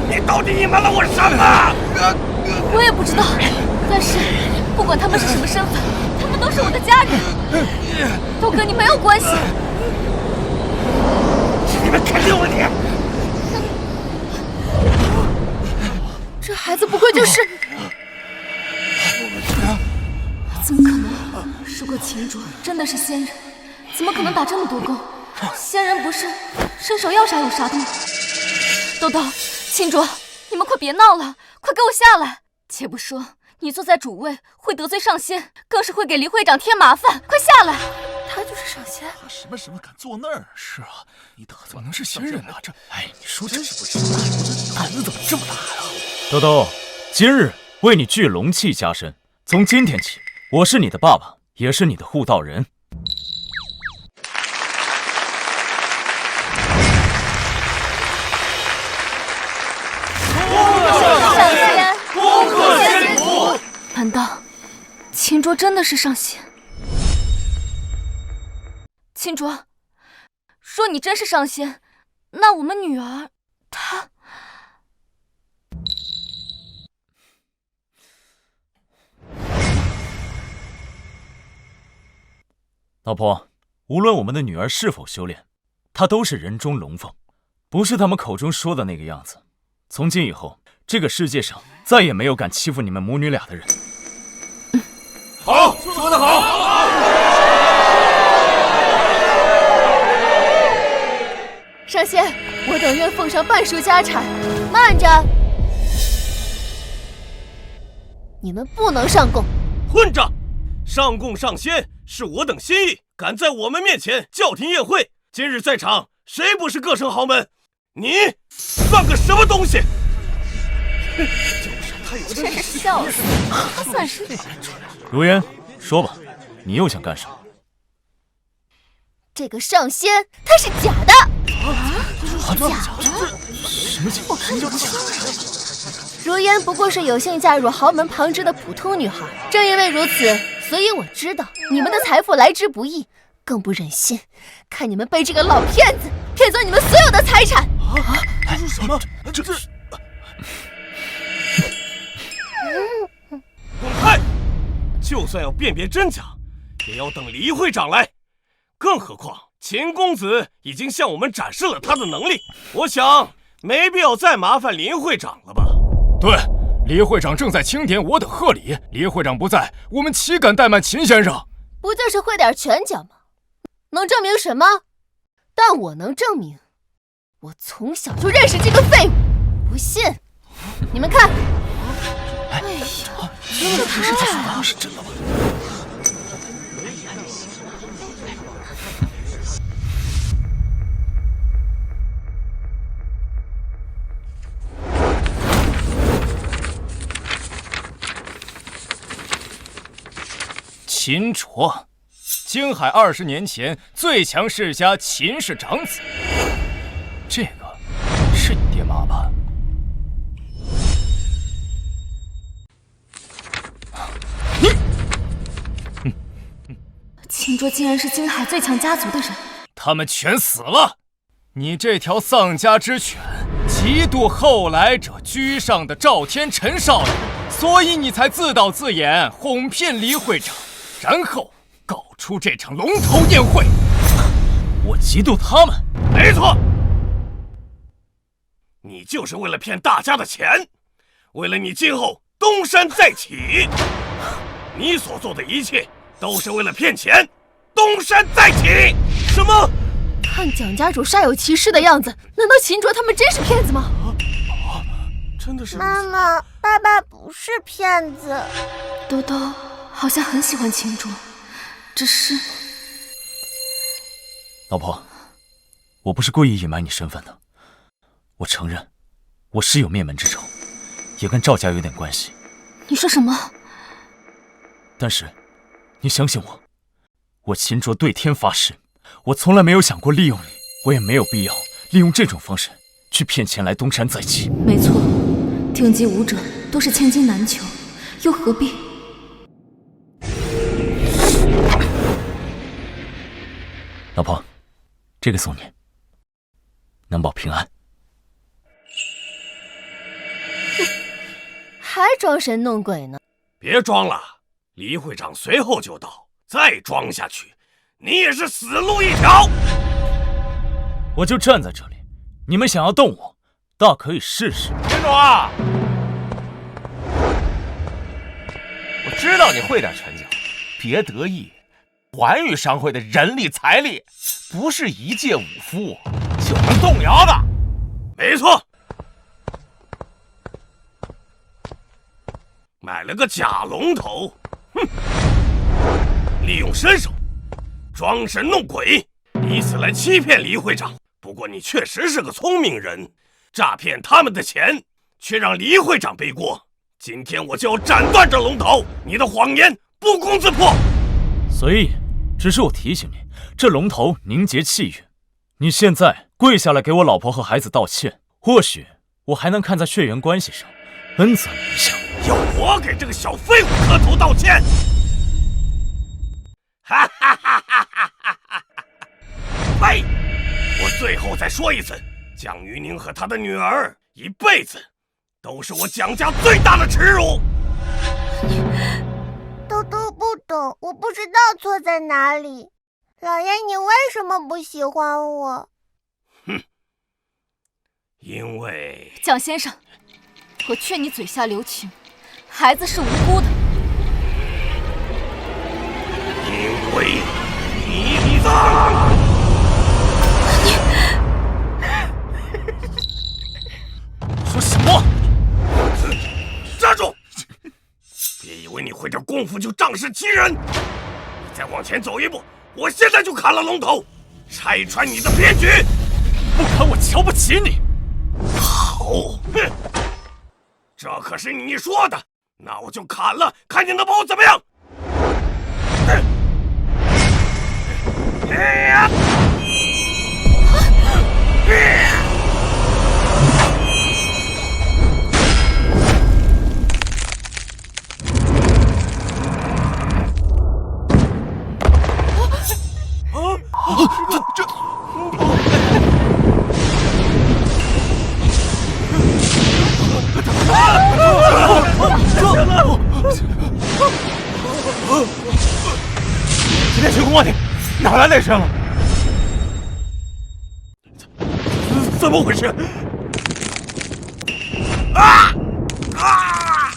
你到底隐瞒了我什么？我也不知道，但是不管他们是什么身份，他们都是我的家人，都跟你没有关系。是你们肯定我你！这孩子不会就是……怎么可能？如果秦卓真的是仙人，怎么可能打这么多勾？仙人不是伸手要杀有杀的吗？兜兜，秦卓，你们快别闹了，快给我下来！且不说你坐在主位会得罪上仙，更是会给黎会长添麻烦。快下来！他就是上仙。他什么时候敢坐那儿？是啊，你得怎么能是仙人呢？哎，你说真是不知道，胆子怎么这么大呀？兜兜，今日为你聚龙气加身，从今天起，我是你的爸爸，也是你的护道人。上仙，恭贺仙祖！难道秦卓真的是上仙？秦卓，若你真是上仙，那我们女儿她……老婆，无论我们的女儿是否修炼，她都是人中龙凤，不是他们口中说的那个样子。从今以后，这个世界上再也没有敢欺负你们母女俩的人。好，说得好。上仙，我等愿奉上半数家产。慢着，你们不能上贡。混账！上贡上仙是我等心意，敢在我们面前叫停宴会，今日在场谁不是各省豪门？你算个什么东西？就是他有真是笑死！他算是……如烟，说吧，你又想干什么？这个上仙他是假的。假的？什么情况？什么叫假的？如烟不过是有幸嫁入豪门旁支的普通女孩，正因为如此，所以我知道你们的财富来之不易，更不忍心看你们被这个老骗子骗走你们所有的财产。他说什么？这滚开！就算要辨别真假，也要等黎会长来。更何况秦公子已经向我们展示了他的能力，我想没必要再麻烦林会长了吧？对，黎会长正在清点我等贺礼，黎会长不在，我们岂敢怠慢秦先生？不就是会点拳脚吗？能证明什么？但我能证明，我从小就认识这个废物。不信，你们看。哎呀，这不是假的，是真的吗？秦卓，京海20年前最强世家秦氏长子，这个是你爹妈吧？秦卓竟然是京海最强家族的人，他们全死了！你这条丧家之犬，嫉妒后来者居上的赵天辰少爷，所以你才自导自演，哄骗黎会长，然后搞出这场龙头宴会。我嫉妒他们？没错，你就是为了骗大家的钱，为了你今后东山再起，你所做的一切都是为了骗钱，东山再起。什么？看蒋家主煞有其事的样子，难道秦卓他们真是骗子吗？真的是。妈妈，爸爸不是骗子。兜兜好像很喜欢秦卓，只是……老婆，我不是故意隐瞒你身份的，我承认，我是有灭门之仇，也跟赵家有点关系。你说什么？但是，你相信我，我秦卓对天发誓，我从来没有想过利用你，我也没有必要利用这种方式去骗钱来东山再起。没错，顶级武者都是千金难求，又何必？老婆，这个送你，能保平安。还装神弄鬼呢？别装了，黎会长随后就到，再装下去，你也是死路一条。我就站在这里，你们想要动我，大可以试试。秦卓啊，我知道你会点拳脚，别得意。环宇商会的人力财力，不是一介武夫就能动摇的。没错，买买了个假龙头，哼！利用身手，装神弄鬼，以此来欺骗李会长。不过你确实是个聪明人，诈骗他们的钱，却让李会长背锅。今天我就要斩断这龙头，你的谎言不攻自破。所以，只是我提醒你，这龙头凝结气运。你现在跪下来给我老婆和孩子道歉，或许我还能看在血缘关系上恩泽你一下。要我给这个小废物磕头道歉？哈哈哈哈哈哈！呸！我最后再说一次，蒋玉宁和他的女儿一辈子都是我蒋家最大的耻辱。豆豆不懂，我不知道错在哪里。老爷，你为什么不喜欢我？哼，因为蒋先生，我劝你嘴下留情，孩子是无辜的。因为你脏。说什么？站住！别以为你会点功夫就仗势欺人。你再往前走一步，我现在就砍了龙头，拆穿你的骗局。不砍我瞧不起你。好，哼，这可是你说的，那我就砍了，看你能把我怎么样？哎呀！今天去工地哪来那声了？怎么回事？啊！啊！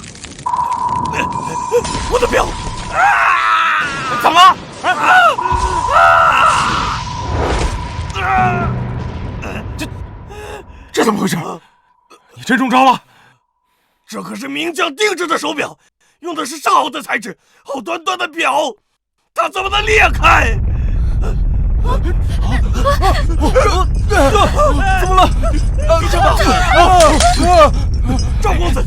我的表！啊！怎么了？这怎么回事？你真中招了？这可是名将定制的手表，用的是上好的材质，好端端的表，它怎么能裂开？怎么了？医生吧，赵公子，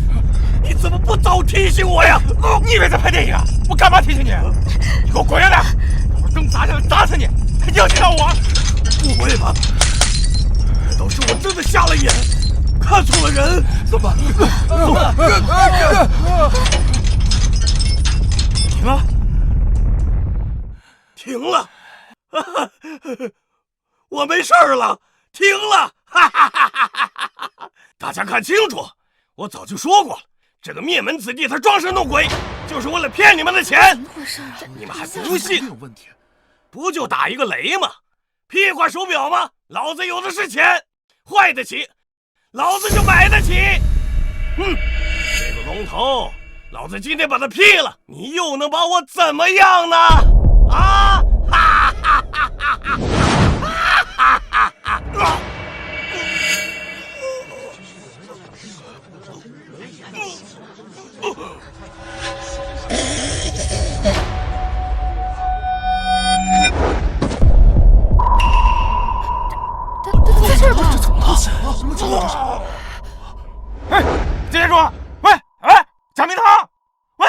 你怎么不早提醒我呀？你以为在拍电影啊？我干嘛提醒你？你给我滚远点！我灯砸下来砸死你！还影响到我？不会吧？难道是我真的瞎了眼，看错了人？怎么办？停了，停了！我没事了，停了！大家看清楚，我早就说过了，这个灭门子弟他装神弄鬼，就是为了骗你们的钱。怎么回事？你们还不信？有问题。不就打一个雷吗？屁块手表吗？老子有的是钱，坏得起，老子就买得起。这个龙头，老子今天把它劈了，你又能把我怎么样呢？啊！哈哈哈哈哈！哈哈哈哈！在这儿吧？这怎么了？什么情况？哎，金田主，喂，哎，蒋明堂，喂，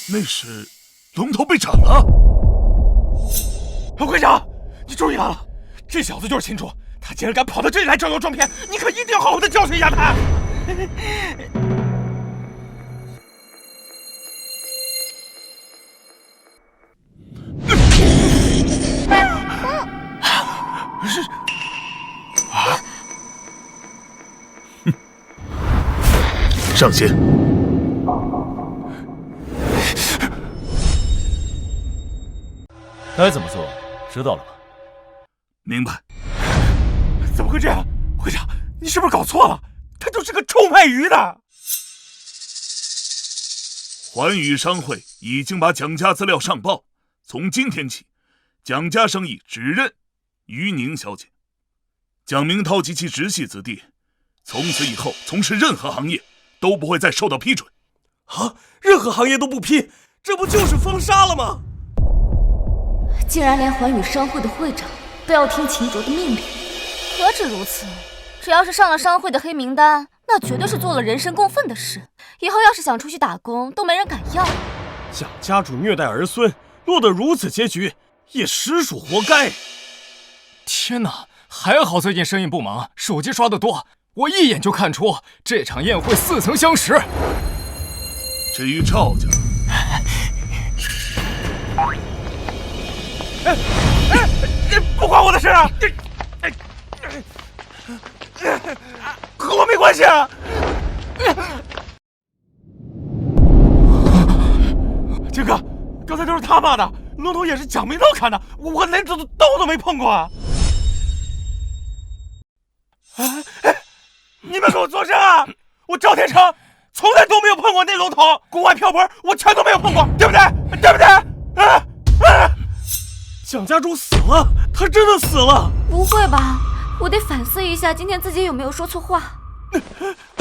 那是龙头被斩了。会长，你终于来了！这小子就是秦楚，他竟然敢跑到这里来招摇撞骗，你可一定要好好的教训一下他。上仙，该怎么做，知道了吧？明白。怎么会这样？会长，你是不是搞错了？他就是个臭卖鱼的。环宇商会已经把蒋家资料上报，从今天起，蒋家生意只认于宁小姐。蒋明涛及其直系子弟，从此以后从事任何行业都不会再受到批准。啊，任何行业都不批，这不就是封杀了吗？竟然连环宇商会的会长都要听秦卓的命令，何止如此，只要是上了商会的黑名单，那绝对是做了人神共愤的事。以后要是想出去打工，都没人敢要。蒋家主虐待儿孙，落得如此结局，也实属活该。天哪，还好最近生意不忙，手机刷得多，我一眼就看出这场宴会似曾相识。至于赵家，不关我的事啊！和我没关系啊！金哥，刚才都是他骂的，龙头也是蒋明涛砍的，我连刀都没碰过啊！你们给我作证啊！我赵天成从来都没有碰过那龙头，国外漂泊我全都没有碰过，对不对？对不对？蒋家主死了，他真的死了？不会吧？我得反思一下今天自己有没有说错话。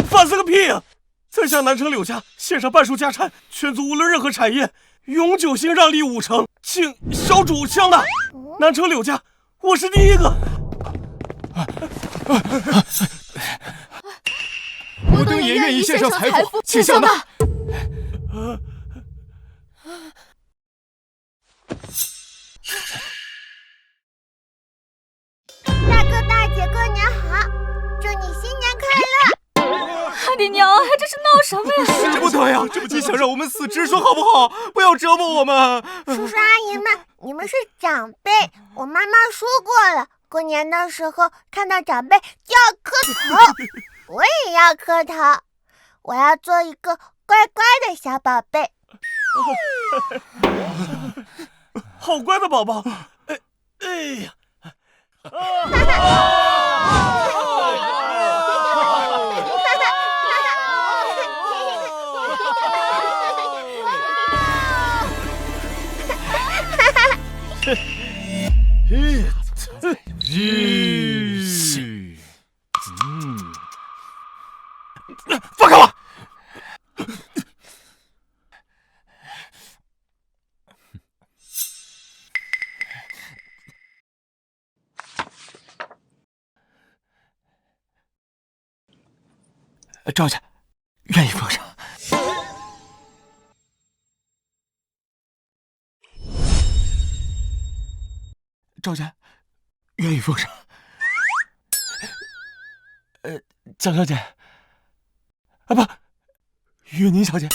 反思个屁啊！在向南城柳家献上半数家产，全族无论任何产业，永久性让利5成，请小主相纳。南城柳家，我是第一个。我等也愿意献上财富，请相纳。大哥大姐过年好，祝你新年快乐！阿爹娘，这是闹什么呀？这不对呀！你想让我们死直说好不好？不要折磨我们。叔叔阿姨们，你们是长辈，我妈妈说过了，过年的时候看到长辈就要磕头，我也要磕头，我要做一个乖乖的小宝贝。好乖的宝宝。哎呀！放开我！赵家愿意奉上。赵家愿意奉上。蒋小姐，啊不，玉宁小姐。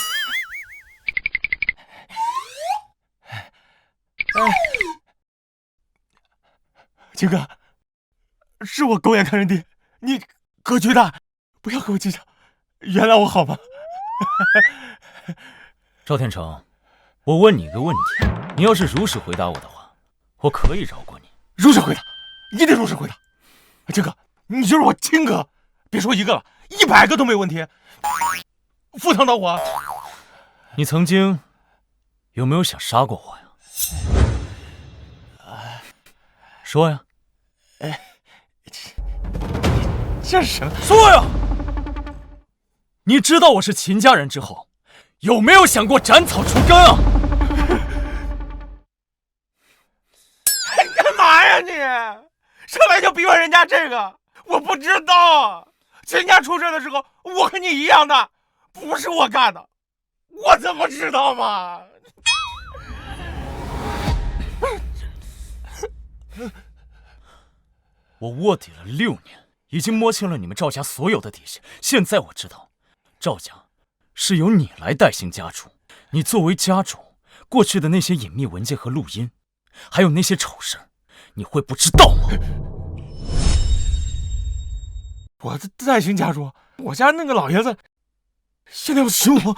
金哥，是我狗眼看人低，你格局大，不要跟我计较，原谅我好吗？赵天成，我问你一个问题，你要是如实回答我的话，我可以饶过你。如实回答，一定如实回答。金哥，你就是我亲哥，别说一个了，100个都没问题。赴汤蹈火。你曾经有没有想杀过我呀？说呀。这是什么？说呀！你知道我是秦家人之后，有没有想过斩草除根啊？干嘛呀你？上来就逼问人家这个，我不知道。秦家出事的时候，我和你一样的，不是我干的，我怎么知道嘛？我卧底了6年，已经摸清了你们赵家所有的底细。现在我知道，赵家是由你来代行家主。你作为家主，过去的那些隐秘文件和录音，还有那些丑事，你会不知道吗？我的代行家主，我家那个老爷子现在要娶我，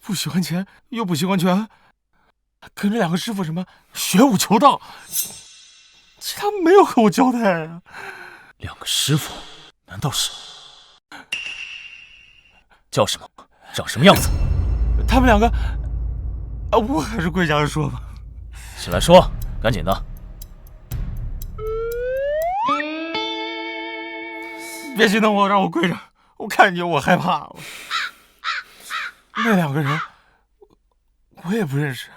不喜欢钱又不喜欢权，跟着2个师傅什么学武求道，其他没有和我交代啊。 2个师傅，难道是叫什么？长什么样子？他们2个，我还是跪下来说吧。起来说，赶紧的。别心疼我，让我跪着。我看见我害怕。那2个人，我也不认识。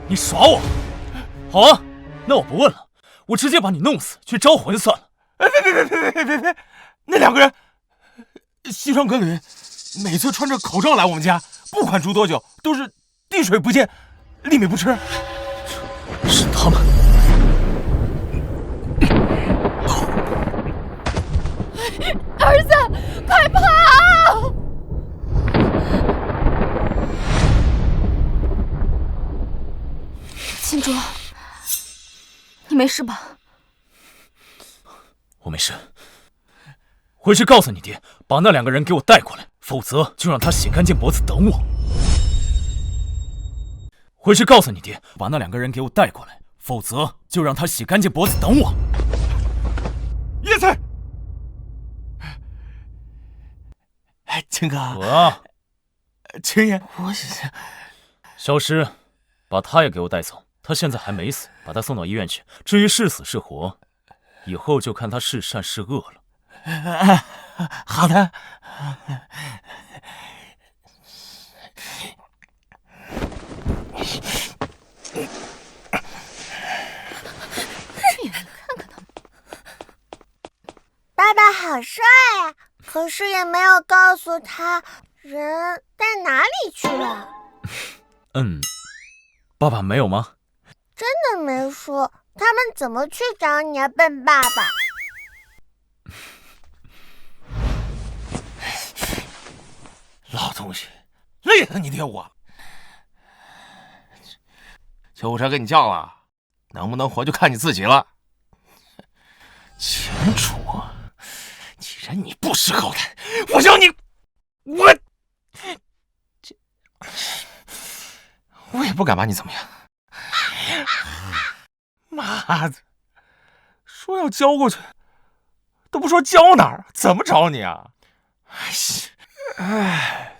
你耍我？好啊，那我不问了，我直接把你弄死，去招魂算了。别！那2个人西装革履，每次穿着口罩来我们家，不管住多久，都是滴水不见，粒米不吃。是他们。儿子，快跑！青竹，你没事吧？我没事。回去告诉你爹，把那2个人给我带过来，否则就让他洗干净脖子等我。回去告诉你爹，把那2个人给我带过来，否则就让他洗干净脖子等我。叶菜，青哥，青爷，我小石，把他也给我带走。他现在还没死，把他送到医院去。至于是死是活，以后就看他是善是恶了。好的。爸爸好帅呀，可是也没有告诉他人在哪里去了。爸爸没有吗？真的没说，他们怎么去找你啊，笨爸爸？老东西，累死你爹我！救护车给你叫了，能不能活就看你自己了。秦楚，既然你不识好歹，我要你，我也不敢把你怎么样。妈的，说要交过去，都不说交哪儿，怎么找你啊？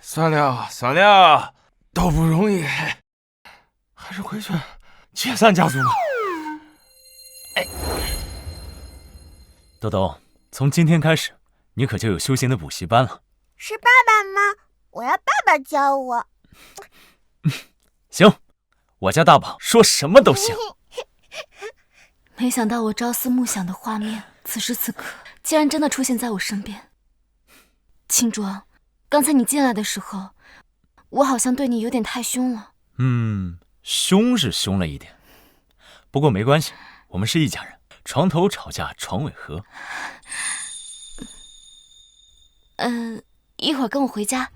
算了，都不容易，还是回去解散家族吧。豆豆，从今天开始，你可就有修行的补习班了。是爸爸吗？我要爸爸教我。行，我家大宝说什么都行。没想到我朝思暮想的画面，此时此刻竟然真的出现在我身边。青竹，刚才你进来的时候，我好像对你有点太凶了。凶是凶了一点，不过没关系，我们是一家人，床头吵架床尾和。一会儿跟我回家，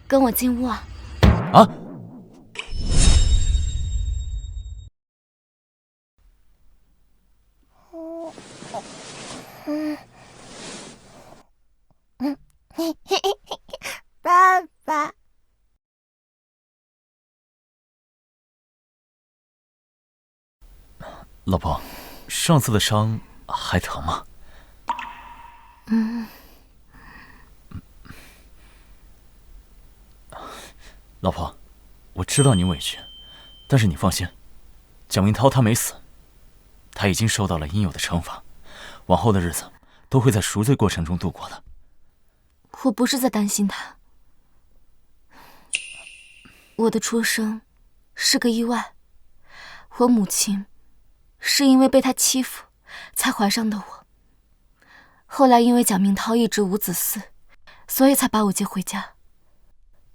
跟我进屋啊。啊！爸爸，老婆，上次的伤还疼吗？老婆，我知道你委屈，但是你放心，蒋明涛他没死，他已经受到了应有的惩罚，往后的日子都会在赎罪过程中度过的。我不是在担心他，我的出生是个意外，我母亲是因为被他欺负才怀上的我，后来因为蒋明涛一直无子嗣，所以才把我接回家。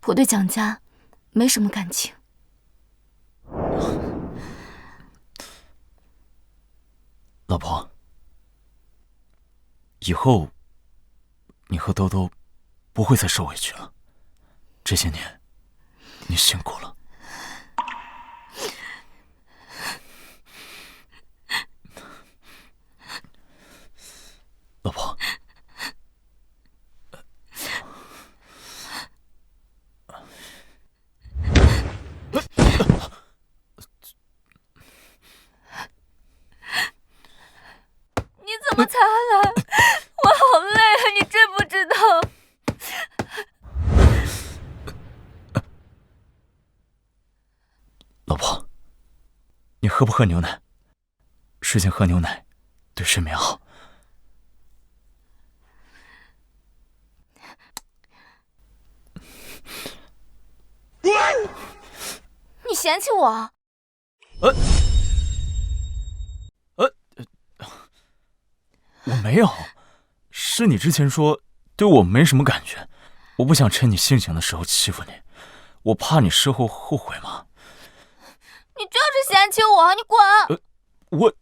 我对蒋家没什么感情。老婆，以后你和兜兜不会再受委屈了，这些年你辛苦了。老婆，你怎么才来？我好累啊，你知不知道？老婆，你喝不喝牛奶？睡前喝牛奶对睡眠好。嫌弃我？我没有，是你之前说对我没什么感觉，我不想趁你清醒的时候欺负你，我怕你事后后悔嘛。你就是嫌弃我，你滚！我。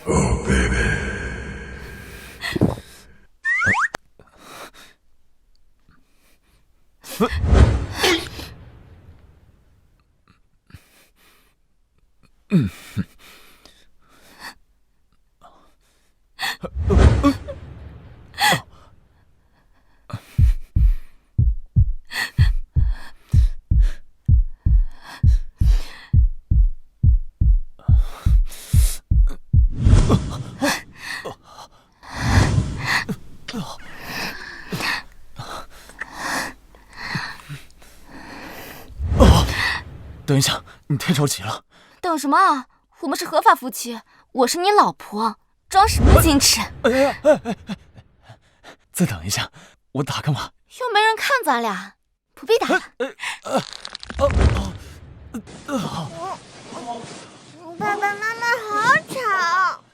Oh baby。等一下，你太着急了。等什么啊？我们是合法夫妻，我是你老婆，装什么矜持？再等一下，我打个码。又没人看咱俩，不必打了。爸爸妈妈好吵。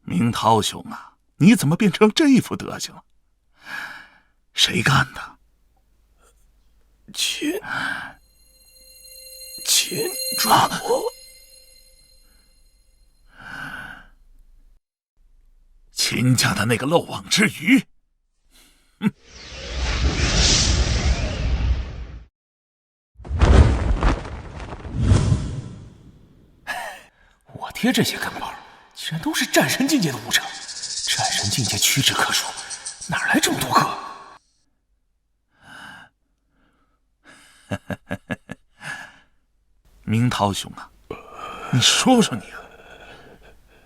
明涛兄啊，你怎么变成这副德行了？谁干的？秦主，秦家的那个漏网之鱼。我爹这些跟班竟然都是战神境界的武者，战神境界屈指可数，哪来这么多个？明涛兄啊，你说说你啊，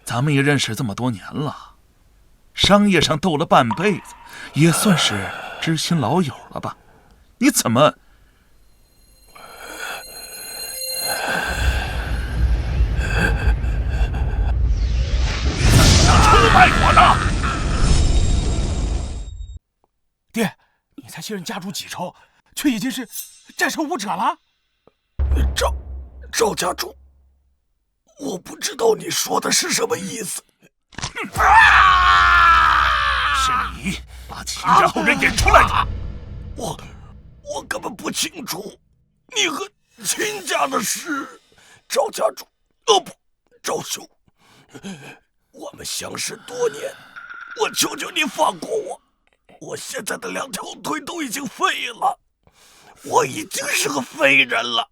咱们也认识这么多年了，商业上斗了半辈子，也算是知心老友了吧？你怎么？出卖我呢？爹，你才卸任家主几周，却已经是战神武者了？赵家主，我不知道你说的是什么意思。是你把秦家后人引出来的。我根本不清楚你和秦家的事。赵家主，不，赵兄，我们相识多年，我求求你放过我。我现在的2条腿都已经废了，我已经是个废人了。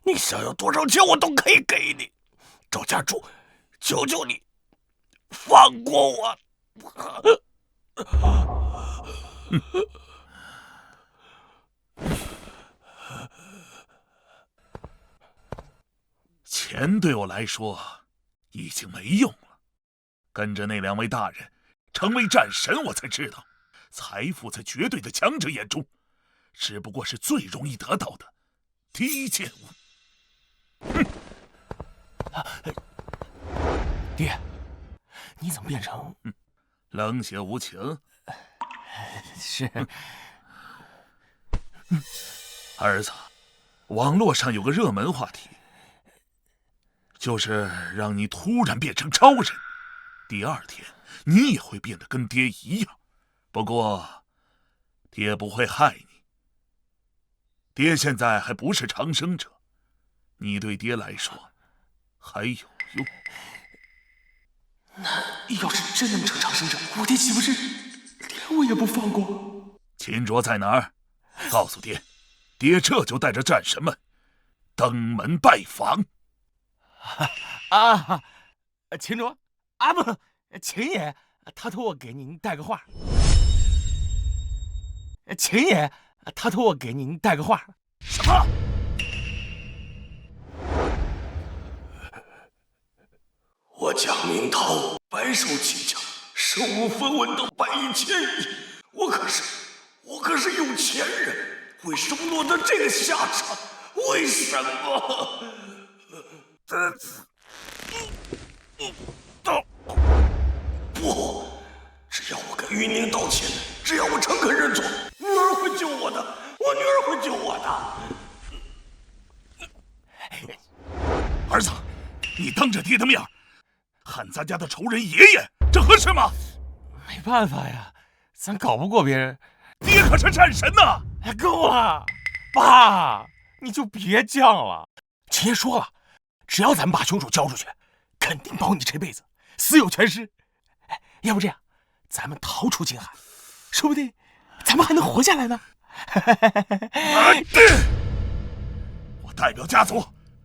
你想要多少钱我都可以给你，赵家主，求求你放过我。钱对我来说已经没用了，跟着那2位大人成为战神，我才知道，财富在绝对的强者眼中，只不过是最容易得到的低贱物。爹，你怎么变成冷血无情？是儿子，网络上有个热门话题，就是让你突然变成超人，第2天你也会变得跟爹一样。不过，爹不会害你。爹现在还不是长生者，你对爹来说还有用。要是真能成长生长，我爹岂不是连我也不放过？秦卓在哪儿？告诉爹，爹这就带着战神们登门拜访。秦卓不，秦爷他托我给您带个话。秦爷他托我给您带个话。什么？我蒋明涛白手起家，身无分文到百亿千亿，我可是有钱人，为什么落得这个下场？为什么？不，只要我跟玉宁道歉，只要我诚恳认错，女儿会救我的，我女儿会救我的。儿子，你当着爹的面喊咱家的仇人爷爷，这合适吗？没办法呀，咱搞不过别人。爹可是战神呐！够了，爸，你就别犟了。秦爷说了，只要咱们把凶手交出去，肯定保你这辈子死有全尸。要不这样，咱们逃出京海，说不定咱们还能活下来呢。我代表家族，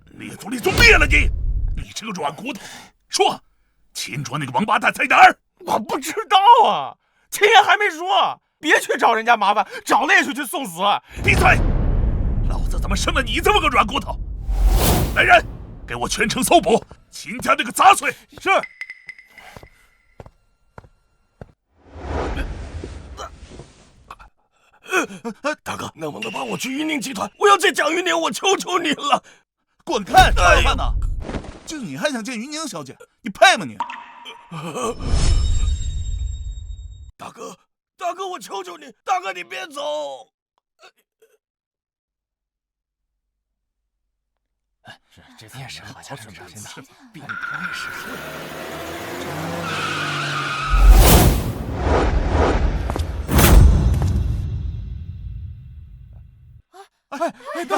列祖立宗灭了你！你这个软骨头！说，秦卓那个王八蛋在哪儿？我不知道啊，秦爷还没说。别去找人家麻烦，找了也是去送死。闭嘴！老子怎么生了你这么个软骨头？来人，给我全城搜捕秦家那个杂碎！是。大哥，能不能帮我去玉宁集团？我要见蒋玉宁，我求求你了！滚开！干嘛呢？就你还想见云宁小姐？你配吗你？大哥，我求求你，大哥你别走！是这次也是好家准备真的，比你窦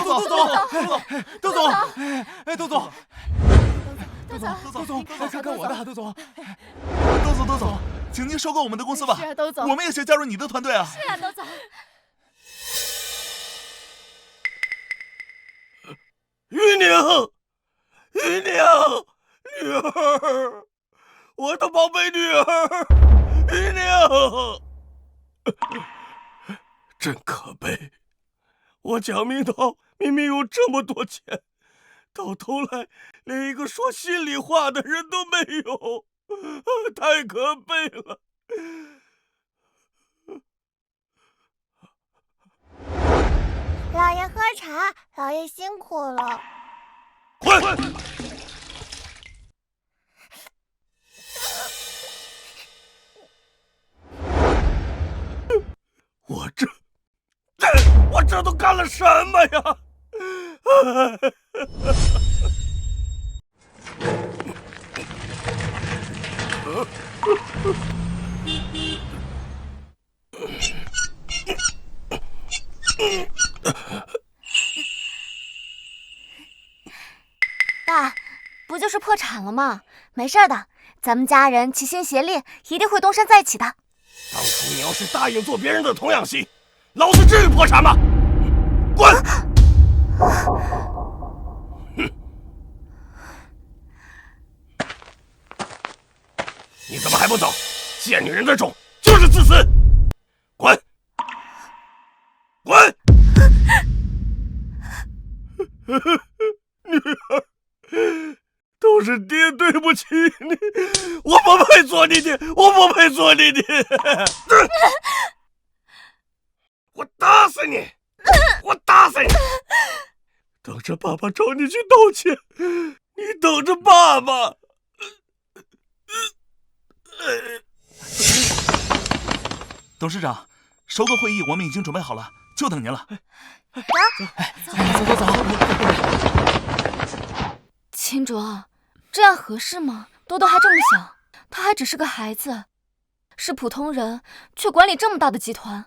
总，看看我的，窦总，请您收购我们的公司吧。是啊，窦总，我们也想加入你的团队啊。是啊，窦总。玉宁，女儿，我的宝贝女儿，玉宁，真可悲。我蒋明涛明明有这么多钱，到头来连一个说心里话的人都没有，太可悲了。老爷喝茶，老爷辛苦了。滚！我这都干了什么呀？爸，不就是破产了吗？没事的，咱们家人齐心协力，一定会东山再起的。当初你要是答应做别人的童养媳，老子至于破产吗？滚！你怎么还不走？贱女人的种就是自私！滚！滚！女儿，都是爹对不起你，我不配做你爹，我不配做你爹！我打死你！我打死你！等着爸爸找你去道歉，你等着爸爸。董事长，收购会议我们已经准备好了，就等您了。走。秦卓，这样合适吗？多多还这么小，他还只是个孩子，是普通人，却管理这么大的集团，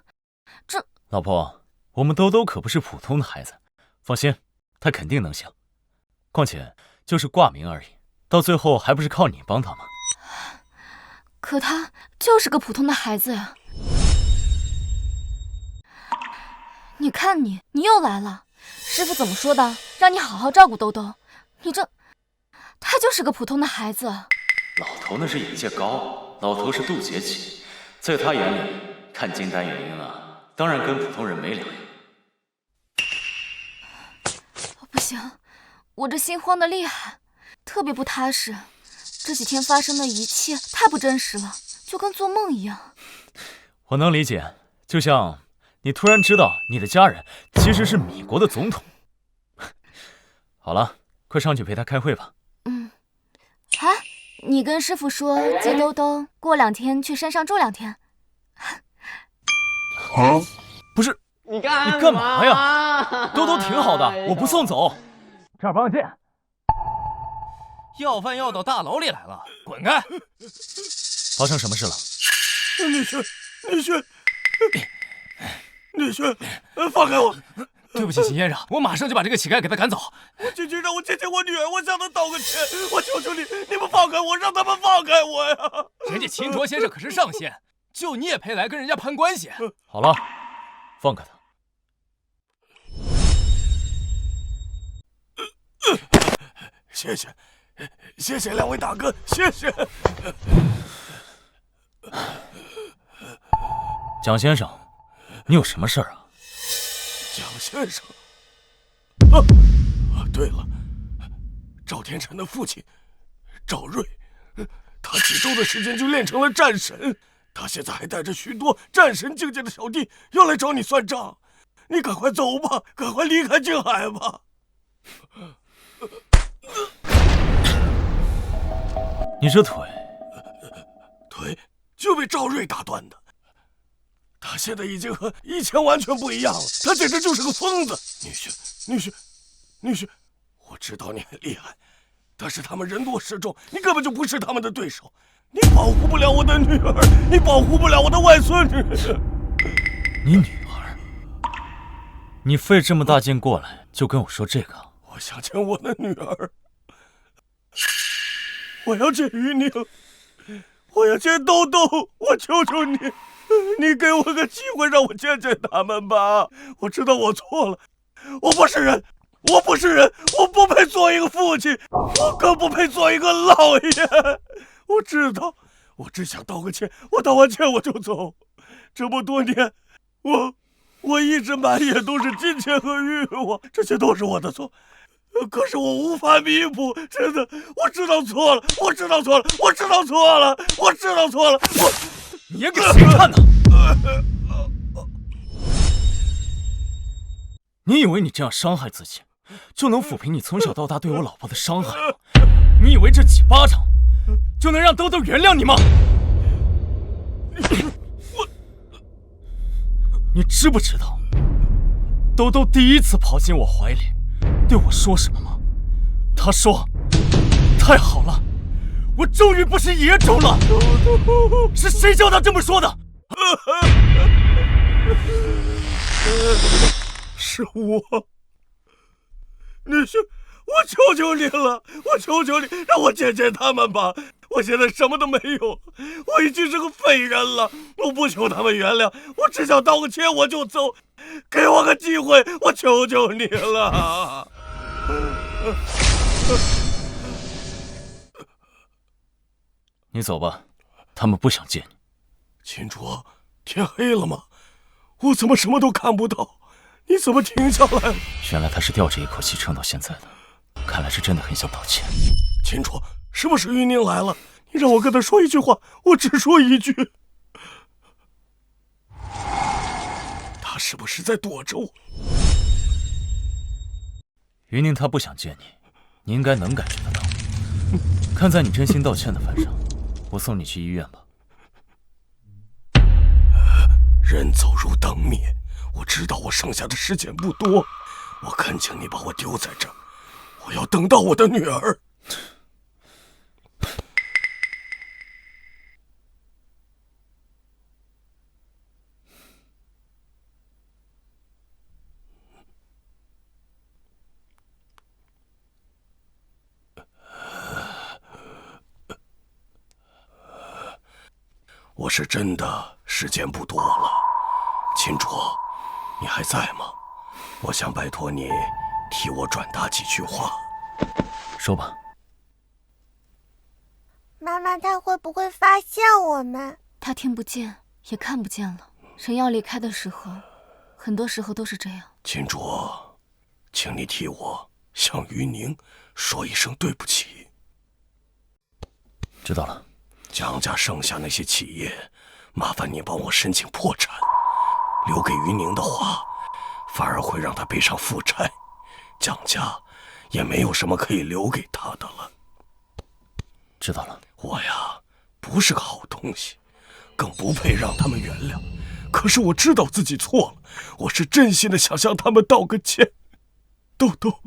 这……老婆，我们兜兜可不是普通的孩子，放心，他肯定能行。况且就是挂名而已，到最后还不是靠你帮他吗？可他就是个普通的孩子呀。你看你又来了，师傅怎么说的？让你好好照顾兜兜。你这，他就是个普通的孩子。老头那是眼界高，老头是渡劫期，在他眼里，看金丹元婴啊，当然跟普通人没两样。不行，我这心慌的厉害，特别不踏实。这几天发生的一切太不真实了，就跟做梦一样。我能理解，就像你突然知道你的家人其实是米国的总统。好了，快上去陪他开会吧。啊，你跟师傅说接兜兜过2天去山上住2天。不是，你干嘛呀？兜兜挺好的，我不送走。这儿不让进。要饭要到大楼里来了，滚开！发生什么事了？女婿，放开我！对不起，秦先生，我马上就把这个乞丐给他赶走。君君让我见见我女儿，我向她道个歉，我求求你，你们放开我，让他们放开我呀！人家秦卓先生可是上仙，就你也配来跟人家攀关系？好了，放开他。谢谢两位大哥，谢谢。蒋先生，你有什么事儿啊？蒋先生，对了，赵天辰的父亲赵瑞，他几周的时间就练成了战神，他现在还带着许多战神境界的小弟要来找你算账，你赶快走吧，赶快离开静海吧。你这腿就被赵瑞打断的。他现在已经和以前完全不一样了，他简直就是个疯子。女婿，我知道你很厉害，但是他们人多势众，你根本就不是他们的对手。你保护不了我的女儿，你保护不了我的外孙女。你女儿？你费这么大劲过来，就跟我说这个？我想见我的女儿，我要见于宁，我要见兜兜，我求求你，你给我个机会，让我见见他们吧。我知道我错了，我不是人，我不配做一个父亲，我更不配做一个老爷。我知道，我只想道个歉，我道完歉我就走。这么多年，我一直满眼都是金钱和欲望，这些都是我的错。可是我无法弥补，真的，我知道错了。你演给谁看呢？你以为你这样伤害自己，就能抚平你从小到大对我老婆的伤害吗？你以为这几巴掌就能让兜兜原谅你吗？你知不知道，兜兜第一次跑进我怀里，对我说什么吗？他说：“太好了，我终于不是野种了。”是谁叫他这么说的？是我，女婿，我求求你了，我求求你，让我见见他们吧。我现在什么都没有，我已经是个废人了。我不求他们原谅，我只想道个歉我就走，给我个机会，我求求你了。你走吧，他们不想见你。秦卓，天黑了吗？我怎么什么都看不到？你怎么停下来了？原来他是吊着一口气撑到现在的，看来是真的很想道歉。秦卓，是不是玉宁来了？你让我跟他说一句话，我只说一句。他是不是在躲着我？于宁他不想见你，你应该能感觉得到。看在你真心道歉的份上，我送你去医院吧。人走如灯灭，我知道我剩下的时间不多，我恳请你把我丢在这儿，我要等到我的女儿。我是真的时间不多了。秦卓，你还在吗？我想拜托你替我转达几句话。说吧。妈妈，她会不会发现我们？他听不见，也看不见了。人要离开的时候，很多时候都是这样。秦卓，请你替我向于宁说一声对不起。知道了。蒋家剩下那些企业，麻烦你帮我申请破产。留给于宁的话，反而会让他背上负债，蒋家也没有什么可以留给他的了。知道了。我呀，不是个好东西，更不配让他们原谅。可是我知道自己错了，我是真心的想向他们道个歉。豆豆，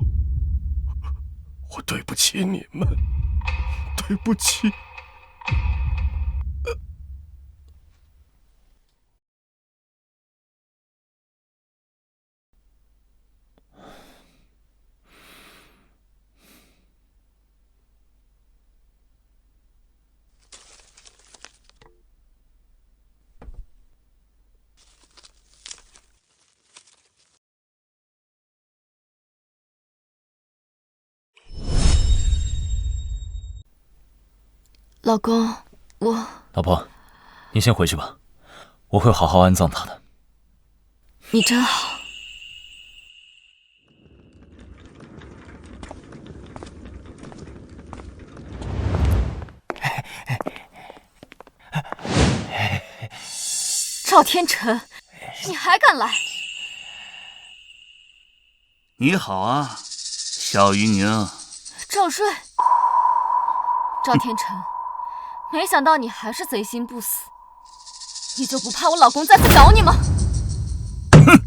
我对不起你们，对不起。老公，老婆，你先回去吧，我会好好安葬他的。你真好。赵天辰，你还敢来？你好啊，小于宁。赵瑞，赵天辰，没想到你还是贼心不死，你就不怕我老公再次找你吗？哼，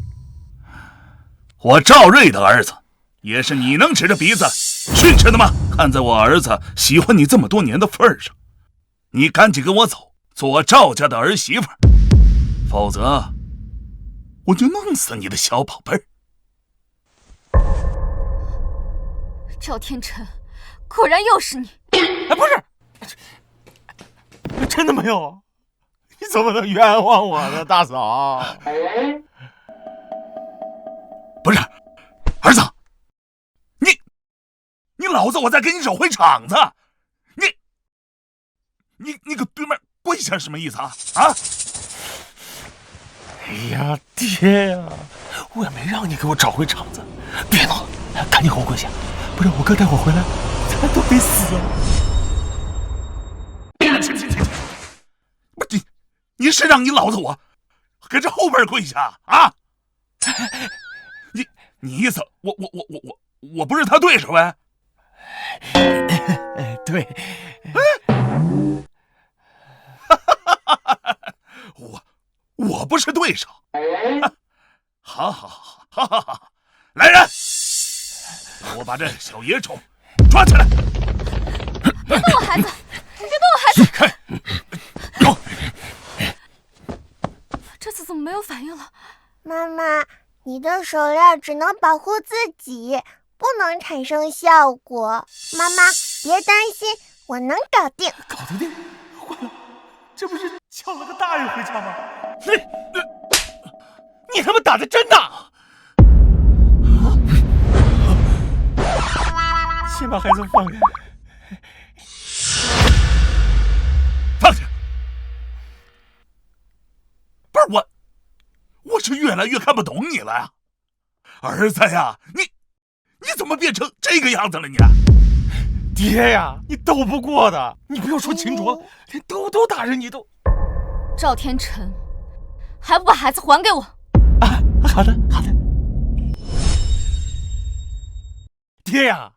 我赵瑞的儿子，也是你能指着鼻子训斥的吗？看在我儿子喜欢你这么多年的份上，你赶紧跟我走，做赵家的儿媳妇，否则我就弄死你的小宝贝儿。赵天辰，果然又是你！哎，不是，真的没有，你怎么能冤枉我呢，大嫂？不是，儿子，你老子我再给你找回场子，你搁对面跪下什么意思啊？啊！哎呀，爹呀，我也没让你给我找回场子，别闹了，赶紧给我跪下，不然我哥待会儿回来，咱都得死啊！不，你是让你老子我搁这后边跪下啊？你意思我不是他对手呗？对，我不是对手。好，来人，我把这小野种抓起来！别动我孩子！别动我孩子！开！这次怎么没有反应了？妈妈，你的手链只能保护自己，不能产生效果。妈妈，别担心，我能搞定。搞得定？坏了，这不是抢了个大人回家吗？你他妈打的真大！先把孩子放开。放下！不是我是越来越看不懂你了呀，儿子呀，你怎么变成这个样子了你？爹呀，你斗不过的，你不要说秦卓了，连豆豆打人你都……赵天辰，还不把孩子还给我！啊，好的。爹呀，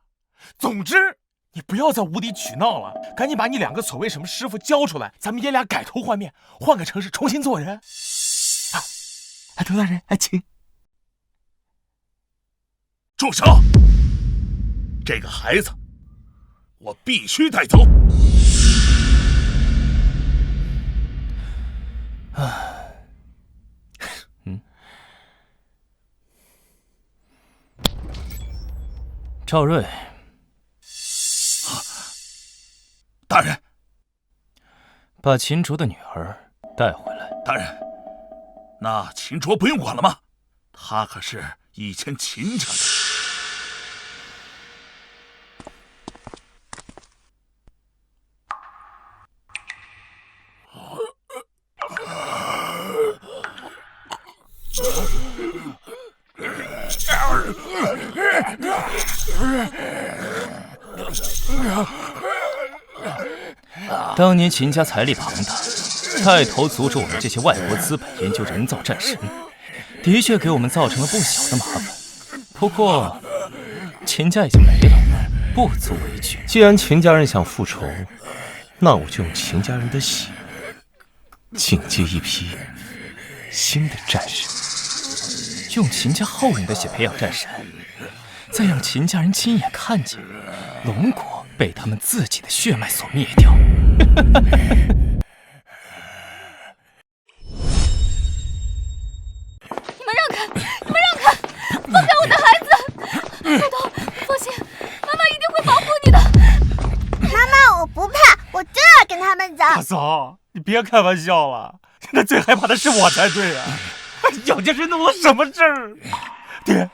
总之你不要在无理取闹了，赶紧把你两个所谓什么师傅交出来，咱们爷俩改头换面，换个城市重新做人。窦大人，请。住手！这个孩子，我必须带走。赵瑞，大人，把秦卓的女儿带回来。大人，那秦卓不用管了吗？他可是以前秦家的。当年秦家财力庞大，带头阻止我们这些外国资本研究人造战神，的确给我们造成了不小的麻烦。不过，秦家已经没了，不足为惧。既然秦家人想复仇，那我就用秦家人的血进阶一批新的战神，用秦家后人的血培养战神，再让秦家人亲眼看见龙国被他们自己的血脉所灭掉。你们让开！你们让开！放开我的孩子！豆豆，放心，妈妈一定会保护你的。妈妈，我不怕，我就要跟他们走。大嫂，你别开玩笑了，现在最害怕的是我才对啊！姚家是弄了什么事儿？爹，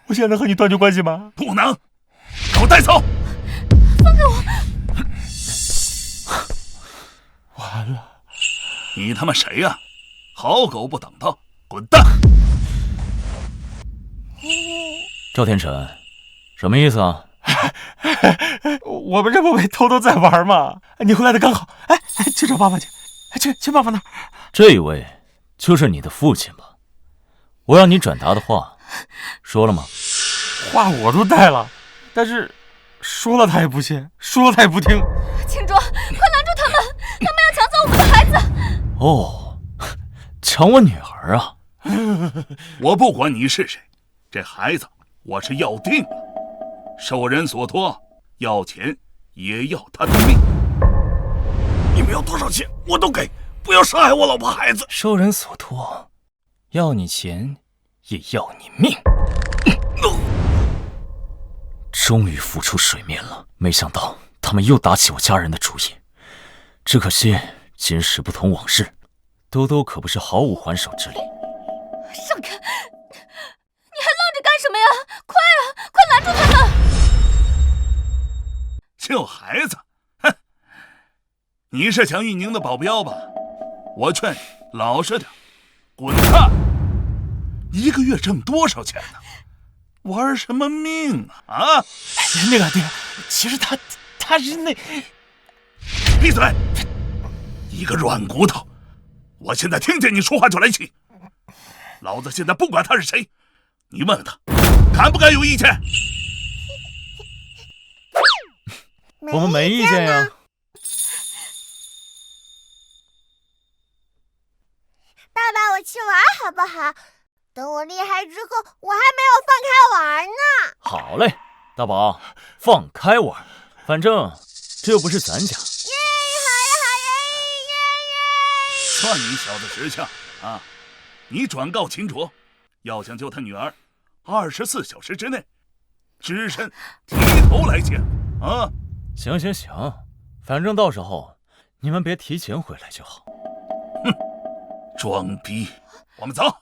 我现在能和你断绝关系吗？不能，给我带走！放开我！完了，你他妈谁呀？好狗不等道，滚蛋！赵天辰，什么意思啊？我们这不没偷偷在玩吗？你回来的刚好，去找爸爸去，去爸爸那儿。这一位就是你的父亲吧？我让你转达的话，说了吗？话我都带了，但是说了他也不信，说了他也不听。秦卓，快拦住他们！他们要抢走我们的孩子！哦，抢我女儿啊！我不管你是谁，这孩子我是要定了，受人所托，要钱也要他的命。你们要多少钱我都给，不要伤害我老婆孩子。受人所托，要你钱也要你命。终于浮出水面了，没想到他们又打起我家人的主意。只可惜今时不同往事，兜兜可不是毫无还手之力。让开！你还愣着干什么呀？快啊，快拦住他们！救孩子？哼！你是想玉宁的保镖吧？我劝你老实点，滚蛋！一个月挣多少钱呢？玩什么命啊？那个爹，其实他是那……闭嘴！一个软骨头！我现在听见你说话就来气。老子现在不管他是谁，你问问他，敢不敢有意见？我们没意见呀。爸爸，我去玩好不好？等我厉害之后，我还没有放开玩呢。好嘞，大宝，放开玩，反正这又不是咱家。算你小子识相啊！你转告秦卓，要想救他女儿，24小时之内，只身提头来见啊！行，反正到时候你们别提前回来就好。哼，装逼！我们走。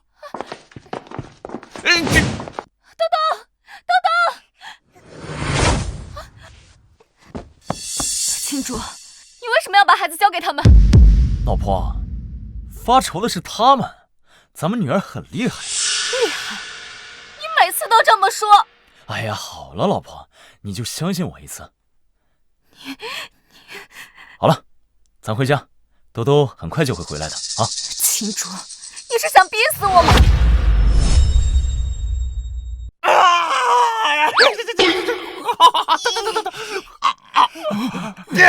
秦卓，你为什么要把孩子交给他们？老婆，发愁的是他们，咱们女儿很厉害。厉害？你每次都这么说。哎呀，好了，老婆，你就相信我一次。好了，咱回家，兜兜很快就会回来的啊。秦卓，你是想逼死我吗？爹，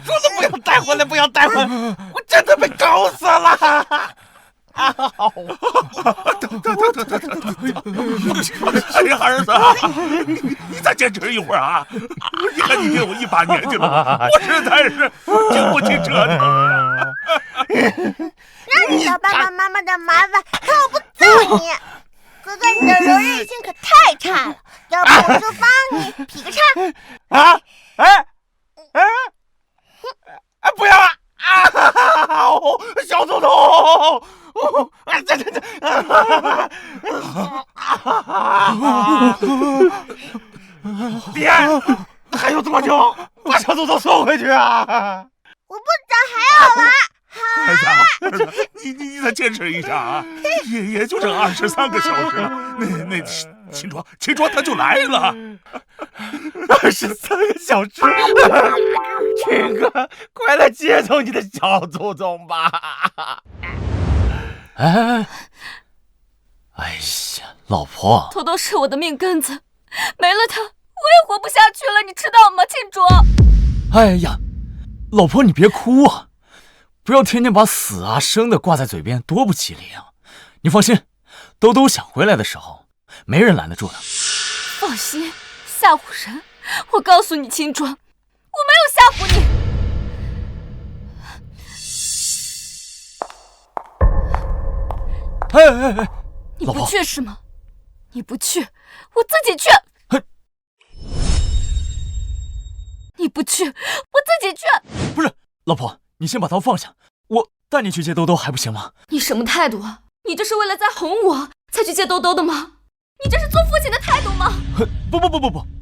说的不要带回来，不要带回来，我真的被搞死了！儿子，你再坚持一会儿啊！你看你爹我一把年纪了，我实在是经不起折腾啊！让你找爸爸妈妈的麻烦，看我不揍你！哥哥，你的柔韧性可太差了，要不我就帮你劈个叉！不要啊！小祖宗！爹，还有这么久，把小祖宗送回去啊！我不走，还要玩。儿子，你再坚持一下啊！也就这23个小时了。那秦卓他就来了。23个小时，秦哥，快来接走你的小祖宗吧！哎呀，老婆，豆豆是我的命根子，没了他，我也活不下去了，你知道吗，秦卓？哎呀，老婆你别哭啊！不要天天把死啊生的挂在嘴边，多不吉利啊！你放心，兜兜想回来的时候，没人拦得住的。放心，吓唬人！我告诉你，秦卓，我没有吓唬你。哎，你不去是吗？你不去，我自己去。你不去，我自己去。不是，老婆。你先把刀放下，我带你去接兜兜还不行吗？你什么态度啊？你这是为了在哄我才去接兜兜的吗？你这是做父亲的态度吗？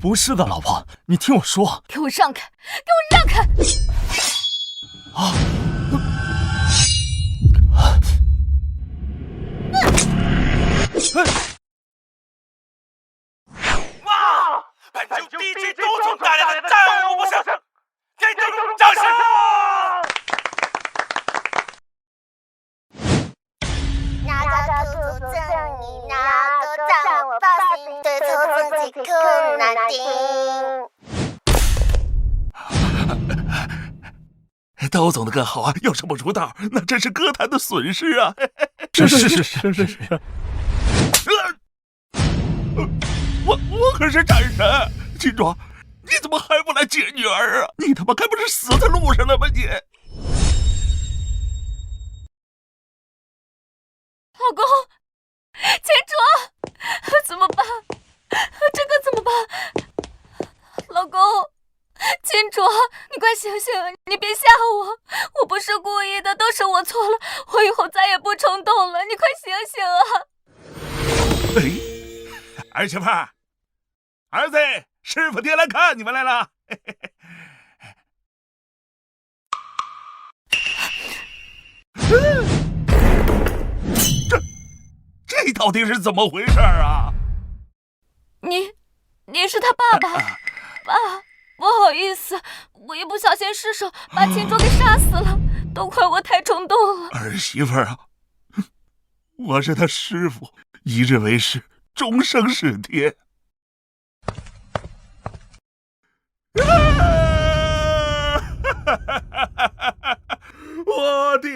不是的，老婆，你听我说。给我让开，给我让开！啊！哇！本就地基都从带来的战无不胜，给这种掌声！哪个督促正你，哪个让我报信，对错自己可难定。刀总的歌好啊，要是不出道，那真是歌坛的损失啊！是。我可是战神，秦卓，你怎么还不来接女儿啊？你他妈该不是死在路上了吧你？老公，秦卓，怎么办？这可怎么办？老公，秦卓，你快醒醒，你别吓我，我不是故意的，都是我错了，我以后再也不冲动了，你快醒醒啊！儿媳妇儿，儿子，师傅爹来看你们来了。这到底是怎么回事啊？你是他爸爸？爸，不好意思，我一不小心失手把秦卓给杀死了，都怪我太冲动了。儿媳妇儿啊，我是他师傅，一日为师，终生是爹。我的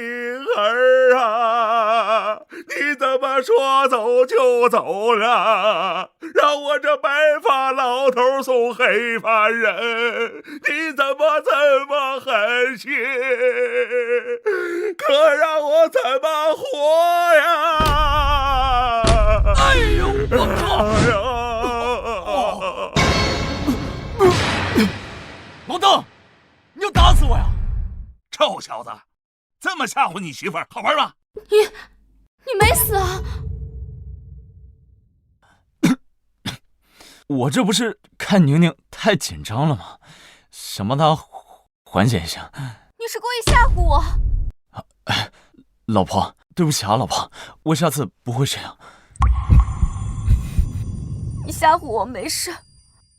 儿啊，你怎么说走就走了？让我这白发老头送黑发人，你怎么这么狠心？可让我怎么活呀？哎呦，我靠！老邓，你要打死我呀！臭小子，这么吓唬你媳妇儿，好玩吗？你没死啊？我这不是看宁宁太紧张了吗？想帮她缓解一下。你是故意吓唬我？老婆，对不起啊，老婆，我下次不会这样。你吓唬我没事，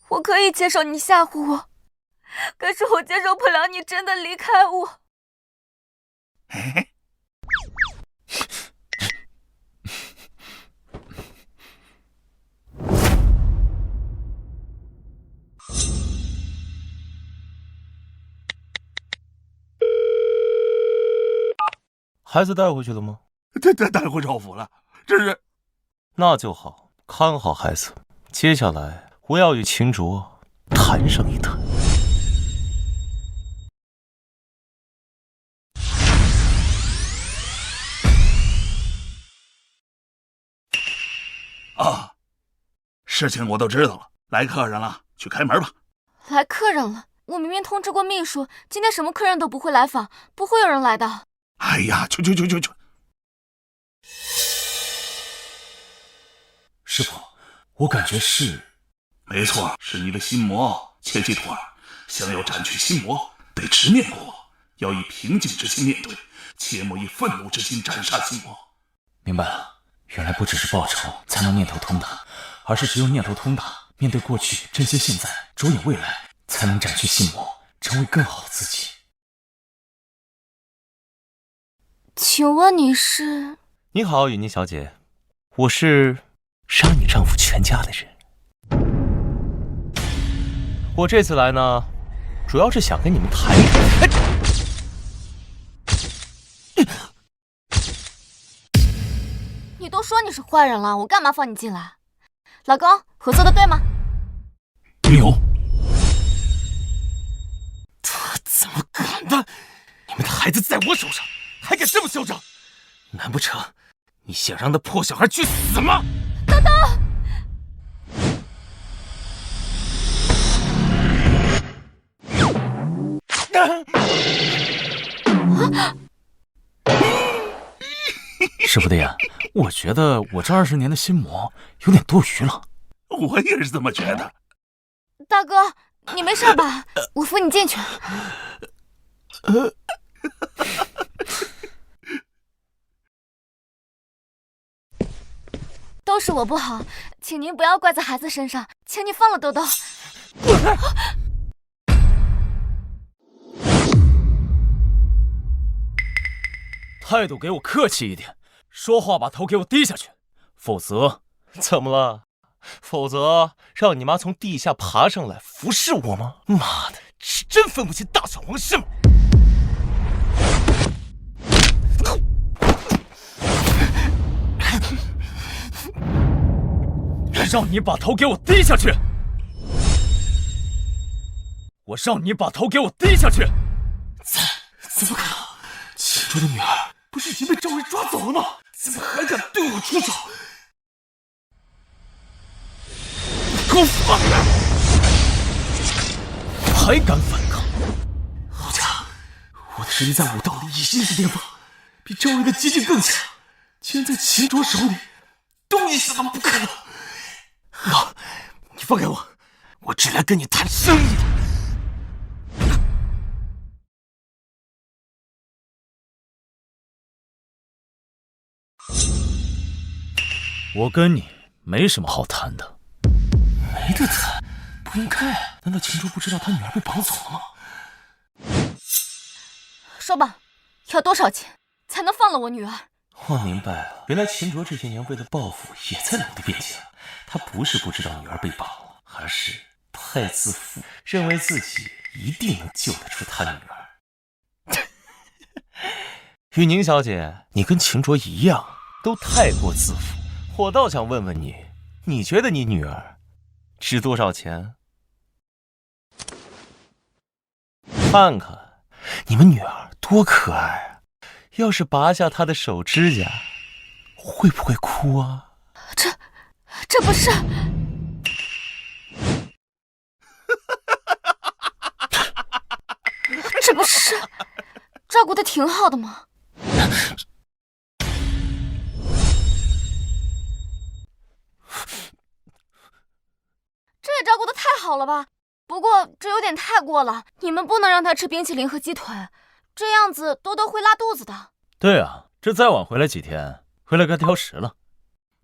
我可以接受你吓唬我，可是我接受不了你真的离开我。孩子带回去了吗？带回赵府了，这是。那就好，看好孩子。接下来我要与秦卓谈上一谈。啊，事情我都知道了，来客人了，去开门吧。来客人了？我明明通知过秘书，今天什么客人都不会来访，不会有人来的。哎呀，去！师傅，我感觉是……没错，是你的心魔。切记徒儿，想要斩去心魔，得直面过往，要以平静之心面对，切莫以愤怒之心斩杀心魔。明白了，原来不只是报仇才能念头通达，而是只有念头通达，面对过去，珍惜现在，着眼未来，才能斩去心魔，成为更好的自己。请问你是？你好，雨妮小姐，我是杀你丈夫全家的人。我这次来呢，主要是想跟你们谈一谈。你都说你是坏人了，我干嘛放你进来？老公，合作的对吗？牛！他怎么敢的？你们的孩子在我手上，还敢这么嚣张？难不成你想让那破小孩去死吗？叨叨！师傅的眼，我觉得我这20年的心魔有点多余了。我也是这么觉得。大哥，你没事吧？我扶你进去。都是我不好，请您不要怪在孩子身上，请你放了豆豆。态度给我客气一点，说话把头给我低下去，否则……怎么了？否则让你妈从地下爬上来服侍我吗？妈的，是真分不清大小王是吗？让你把头给我低下去！我让你把头给我低下去！怎么可能？秦卓的女儿不是已经被赵薇抓走了吗？怎么还敢对我出手？给我反抗！还敢反抗？好强！我的实力在武道里已经是巅峰，比赵薇的激进更强。竟然在秦卓手里都你死都不可能！好，你放开我，我只来跟你谈生意的。我跟你没什么好谈的。没得谈，不应该。难道秦卓不知道他女儿被绑走了吗？说吧，要多少钱才能放了我女儿？我明白了，原来秦卓这些年为了报复也在努力变强。他不是不知道女儿被绑了，而是太自负，认为自己一定能救得出他女儿。雨宁小姐，你跟秦卓一样，都太过自负。我倒想问问你，你觉得你女儿值多少钱？看看你们女儿多可爱啊！要是拔下她的手指甲，会不会哭啊？这不是……这不是照顾的挺好的吗？这也照顾的太好了吧？不过这有点太过了，你们不能让他吃冰淇淋和鸡腿，这样子多多会拉肚子的。对啊，这再晚回来几天，回来该挑食了。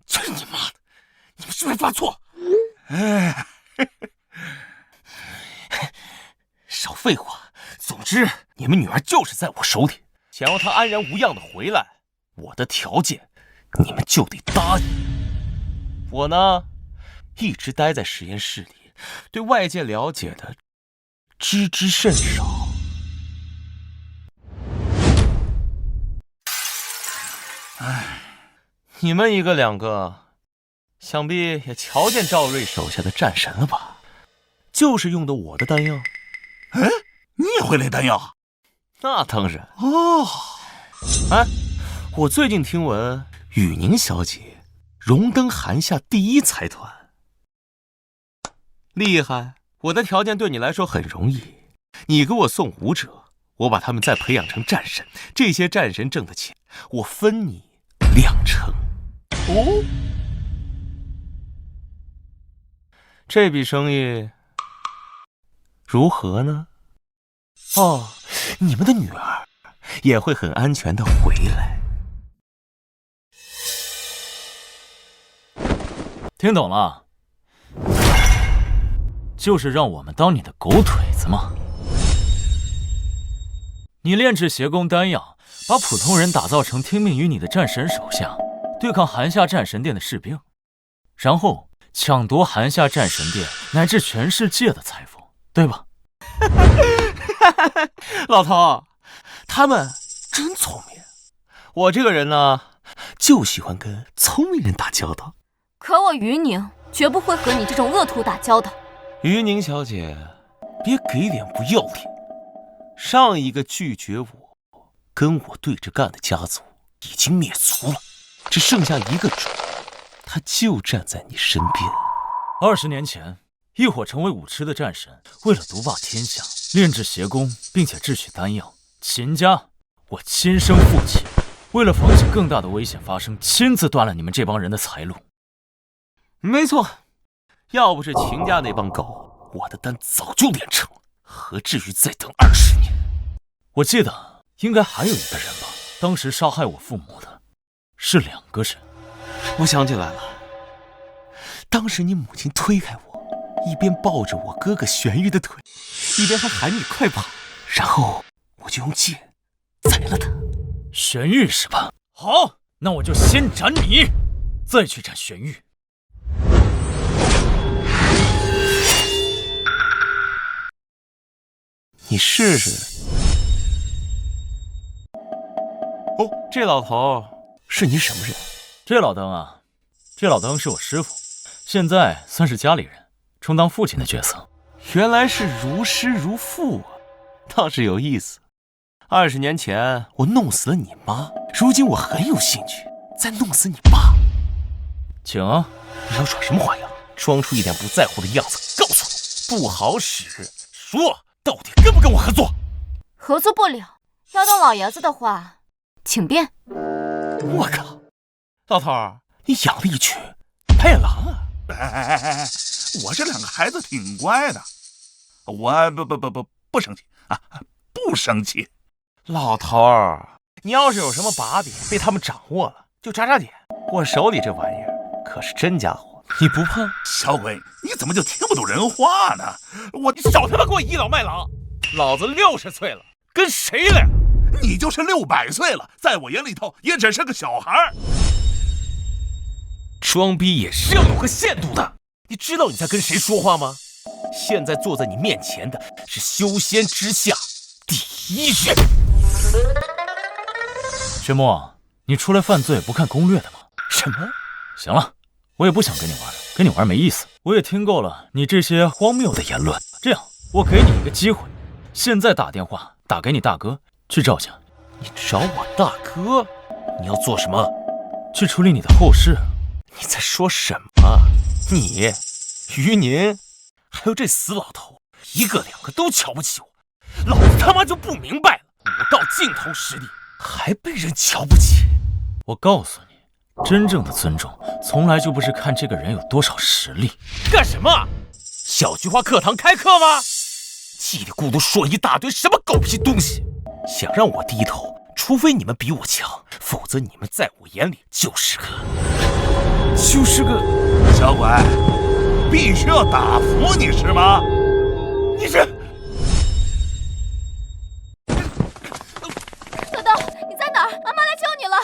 真你妈的！你们是没发错。少废话。总之，你们女儿就是在我手里，想要她安然无恙的回来，我的条件你们就得答应。我呢，一直待在实验室里，对外界了解的知之甚少。你们一个两个，想必也瞧见赵瑞手下的战神了吧？就是用的我的丹药。哎，你也会炼丹药？那当然。哦。哎，我最近听闻雨宁小姐荣登韩夏第1财团，厉害！我的条件对你来说很容易，你给我送武者，我把他们再培养成战神，这些战神挣的钱，我分你2成。哦，这笔生意如何呢？哦，你们的女儿也会很安全的回来。听懂了，就是让我们当你的狗腿子吗？你炼制邪功丹药，把普通人打造成听命于你的战神手下，对抗寒夏战神殿的士兵，然后抢夺寒夏战神殿乃至全世界的财富，对吧？老头，他们真聪明。我这个人呢，就喜欢跟聪明人打交道。可我于宁绝不会和你这种恶徒打交道。于宁小姐，别给脸不要脸。上一个拒绝我跟我对着干的家族已经灭族了，只剩下一个主，他就站在你身边。20年前，一伙成为武痴的战神，为了独霸天下，炼制邪功，并且制取丹药。秦家，我亲生父亲，为了防止更大的危险发生，亲自断了你们这帮人的财路。没错，要不是秦家那帮狗，我的丹早就炼成了，何至于再等20年？我记得应该还有一个人吧，当时杀害我父母的是2个人。我想起来了，当时你母亲推开我，一边抱着我哥哥玄玉的腿，一边还喊你快跑，然后我就用剑宰了他。玄玉是吧？好，那我就先斩你，再去斩玄玉。你试试。哦，这老头是你什么人？这老登啊，这老登是我师傅，现在算是家里人，充当父亲的角色。原来是如师如父啊，倒是有意思。20年前我弄死了你妈，如今我很有兴趣再弄死你爸。请啊，你要耍什么花样？装出一点不在乎的样子，告诉你不好使。说，到底跟不跟我合作？合作不了，要当老爷子的话，请便。我靠，老头儿，你养了一群白狼啊！我这2个孩子挺乖的，我不生气啊，不生气。老头儿，你要是有什么把柄被他们掌握了，就眨眨眼。我手里这玩意儿可是真家伙，你不怕？小鬼，你怎么就听不懂人话呢？你少他妈给我倚老卖老！老子60岁了，跟谁俩？你就是600岁了，在我眼里头也只是个小孩。装逼也是要有个限度的。你知道你在跟谁说话吗？现在坐在你面前的是修仙之下第1人。薛墨，你出来犯罪不看攻略的吗？什么？行了，我也不想跟你玩了，跟你玩没意思。我也听够了你这些荒谬的言论。这样，我给你一个机会，现在打电话打给你大哥去赵家。你找我大哥？你要做什么？去处理你的后事。你在说什么？你、于宁，还有这死老头，1个2个都瞧不起我，老子他妈就不明白了，武道尽头实力，还被人瞧不起。我告诉你，真正的尊重从来就不是看这个人有多少实力。干什么？小菊花课堂开课吗？叽里咕噜说一大堆什么狗屁东西，想让我低头，除非你们比我强，否则你们在我眼里就是个小鬼，必须要打服你是吗？你是豆豆，你在哪儿？妈妈来救你了！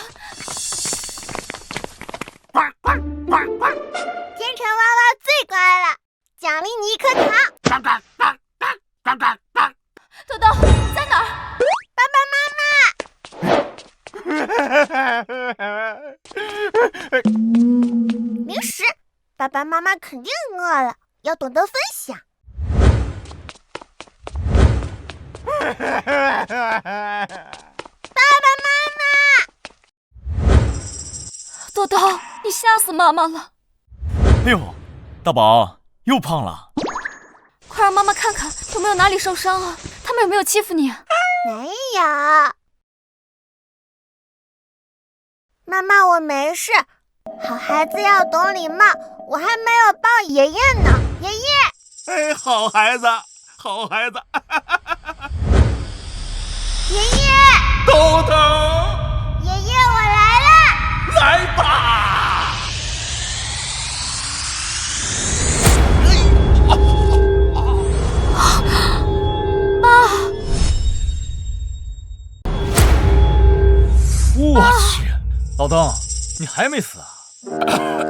天成娃娃最乖了，奖励你1颗糖。豆豆，你在哪儿？爸爸妈妈，零食，爸爸妈妈肯定饿了，要懂得分享。爸爸妈妈，豆豆，你吓死妈妈了！哎呦，大宝又胖了，快让妈妈看看有没有哪里受伤啊？他们有没有欺负你？没有。妈妈，我没事。好孩子要懂礼貌，我还没有抱爷爷呢。爷爷，哎，好孩子，好孩子。爷爷，豆豆，爷爷，我来了。来吧。我去，老邓，你还没死啊？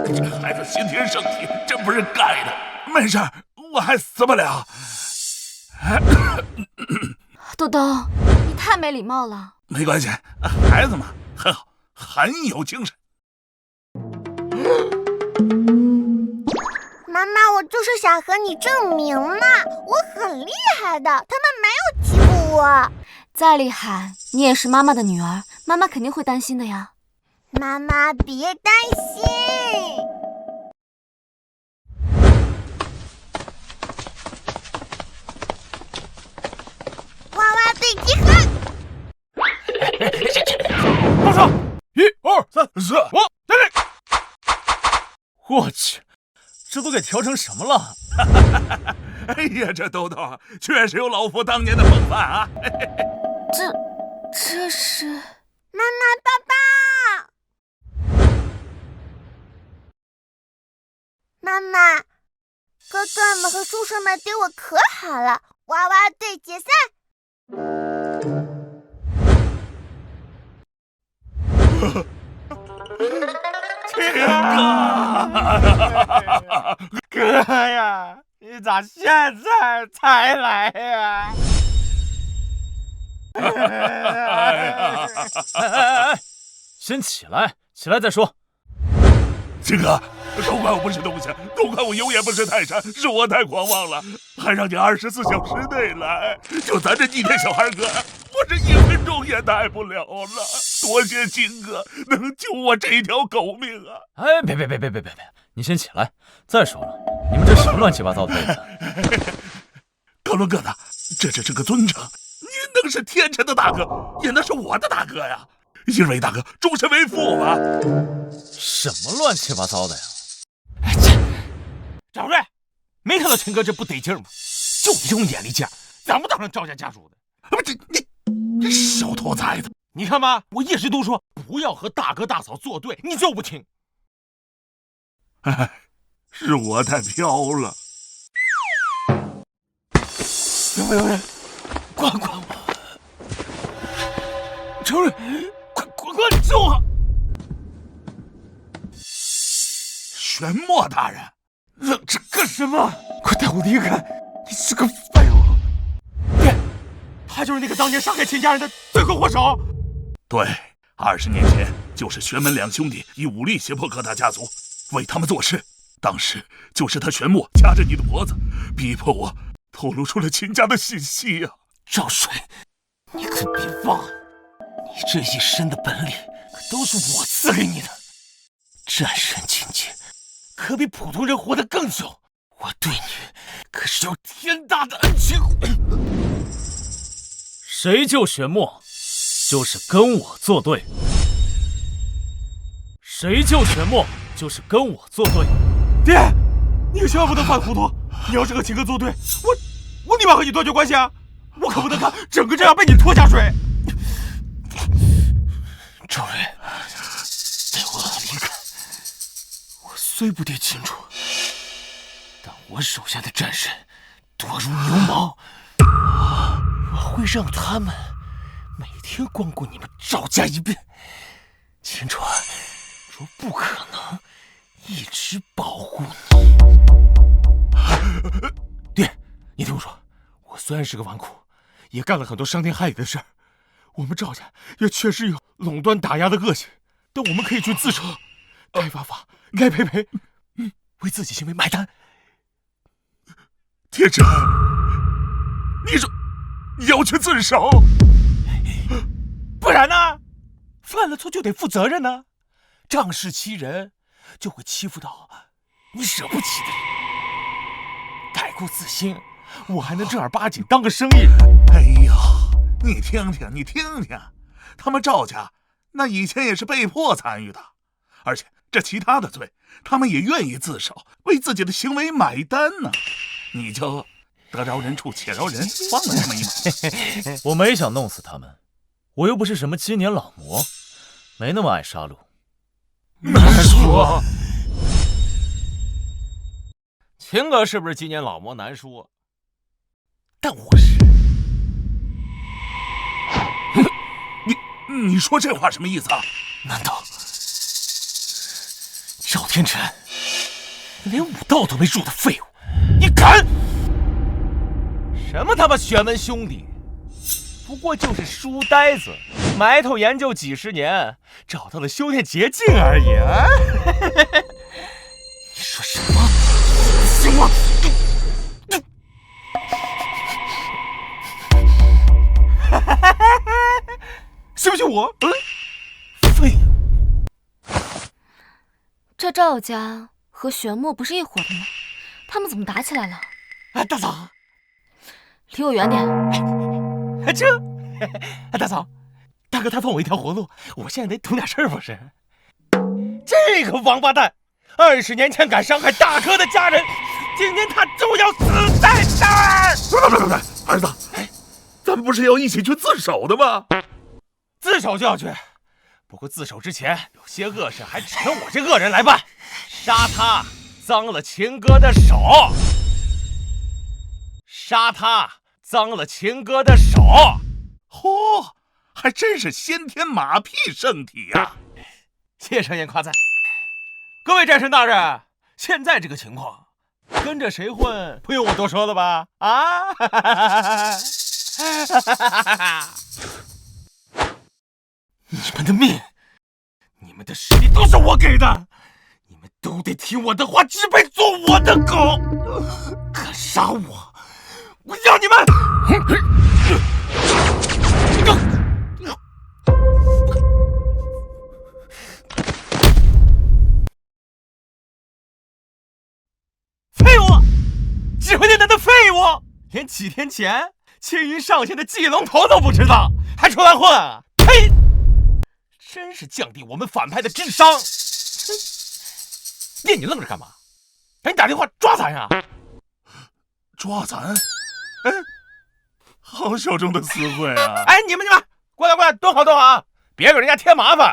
这孩子先天圣体，真不是盖的。没事，我还死不了。豆豆，你太没礼貌了。没关系，孩子嘛，很好，很有精神。妈妈，我就是想和你证明嘛，我很厉害的，他们没有欺负我。再厉害，你也是妈妈的女儿，妈妈肯定会担心的呀。妈妈别担心。娃娃最集合。报上，1、2、3、4、5，站立。我去，这都给调成什么了？哎呀，这豆豆确实有老夫当年的风范啊！这是妈妈，爸爸。妈妈，哥哥们和叔叔们对我可好了。娃娃队解散。哥呀，你咋现在才来呀？哎，先起来，起来再说。金哥，都怪我不是东西，都怪我有眼不识泰山，是我太狂妄了，还让你24小时内来。就咱这逆天小孩哥，我这1分钟也待不了了。多谢金哥能救我这一条狗命啊！哎，别，你先起来。再说了，你们这什么乱七八糟的辈子？高伦哥呢？这只是个尊称，您能是天辰的大哥，也能是我的大哥呀。因为大哥终身为父嘛。什么乱七八糟的呀？哎，这赵瑞，没看到陈哥这不得劲吗？就你这种眼力劲儿，怎么当上赵家家主的？不，这小兔崽子！你看吧，我一直都说不要和大哥大嫂作对，你就不听。哎，是我太飘了。有人，快！赵瑞，快救我！玄墨大人，愣着干什么？快带我离开！你是个废物！爹，他就是那个当年杀害秦家人的罪魁祸首。对，20年前就是玄门两兄弟以武力胁迫各大家族，为他们做事。当时就是他玄墨掐着你的脖子，逼迫我透露出了秦家的信息呀！赵水，你可别忘了，你这一身的本领可都是我赐给你的。战神境界可比普通人活得更久，我对你可是有天大的恩情。谁救玄墨，就是跟我作对；谁救玄墨，就是跟我作对。爹，你可千万不能犯糊涂！你要是和秦哥作对，我立马和你断绝关系啊！我可不能看整个这样被你拖下水。赵瑞，带我离开！我虽不敌秦楚，但我手下的战神多如牛毛，我会让他们每天光顾你们赵家一遍。秦楚，若不可能一直保护你。爹，你听我说，我虽然是个纨绔，也干了很多伤天害理的事儿。我们赵家也确实有垄断打压的恶行，但我们可以去自首，该罚罚，该赔赔，为自己行为买单。天真，你说你要去自首，不然呢？犯了错就得负责任呢。仗势欺人，就会欺负到你惹不起的人。改过自新，我还能正儿八经当个生意人。哎呀，你听听，你听听，他们赵家那以前也是被迫参与的，而且这其他的罪，他们也愿意自首，为自己的行为买单呢。你就得饶人处且饶人，放了他们一马。我没想弄死他们，我又不是什么7年老魔，没那么爱杀戮。难说。秦哥是不是7年老魔难说，但我是。你说这话什么意思啊？难道赵天辰连武道都没入的废物，你敢？什么他妈玄门兄弟，不过就是书呆子，埋头研究几十年，找到了修炼捷径而已啊！你说什么？行吗？信不信我？废物！这赵家和玄墨不是一伙的吗？他们怎么打起来了？大嫂，离我远点！大嫂，大哥他放我一条活路，我现在得懂点事儿不是？这个王八蛋，20年前敢伤害大哥的家人，今天他就要死在这儿！别，儿子，咱们不是要一起去自首的吗？自首就要去，不过自首之前有些恶事还只能我这恶人来办。杀他，脏了秦哥的手；杀他，脏了秦哥的手。嚯，还真是先天马屁圣体呀！谢少爷夸赞。各位战神大人，现在这个情况，跟着谁混不用我多说了吧？啊！你们的命，你们的实力都是我给的，你们都得听我的话，只配做我的狗。敢杀我，我要你们！废物！指挥电台的废物，连几天前青云上线的祭龙头都不知道，还出来混啊！呸！真是降低我们反派的智商！爹，你愣着干嘛？赶紧打电话抓咱呀！抓咱？好小众的词汇啊！你们过来，蹲好，别给人家添麻烦。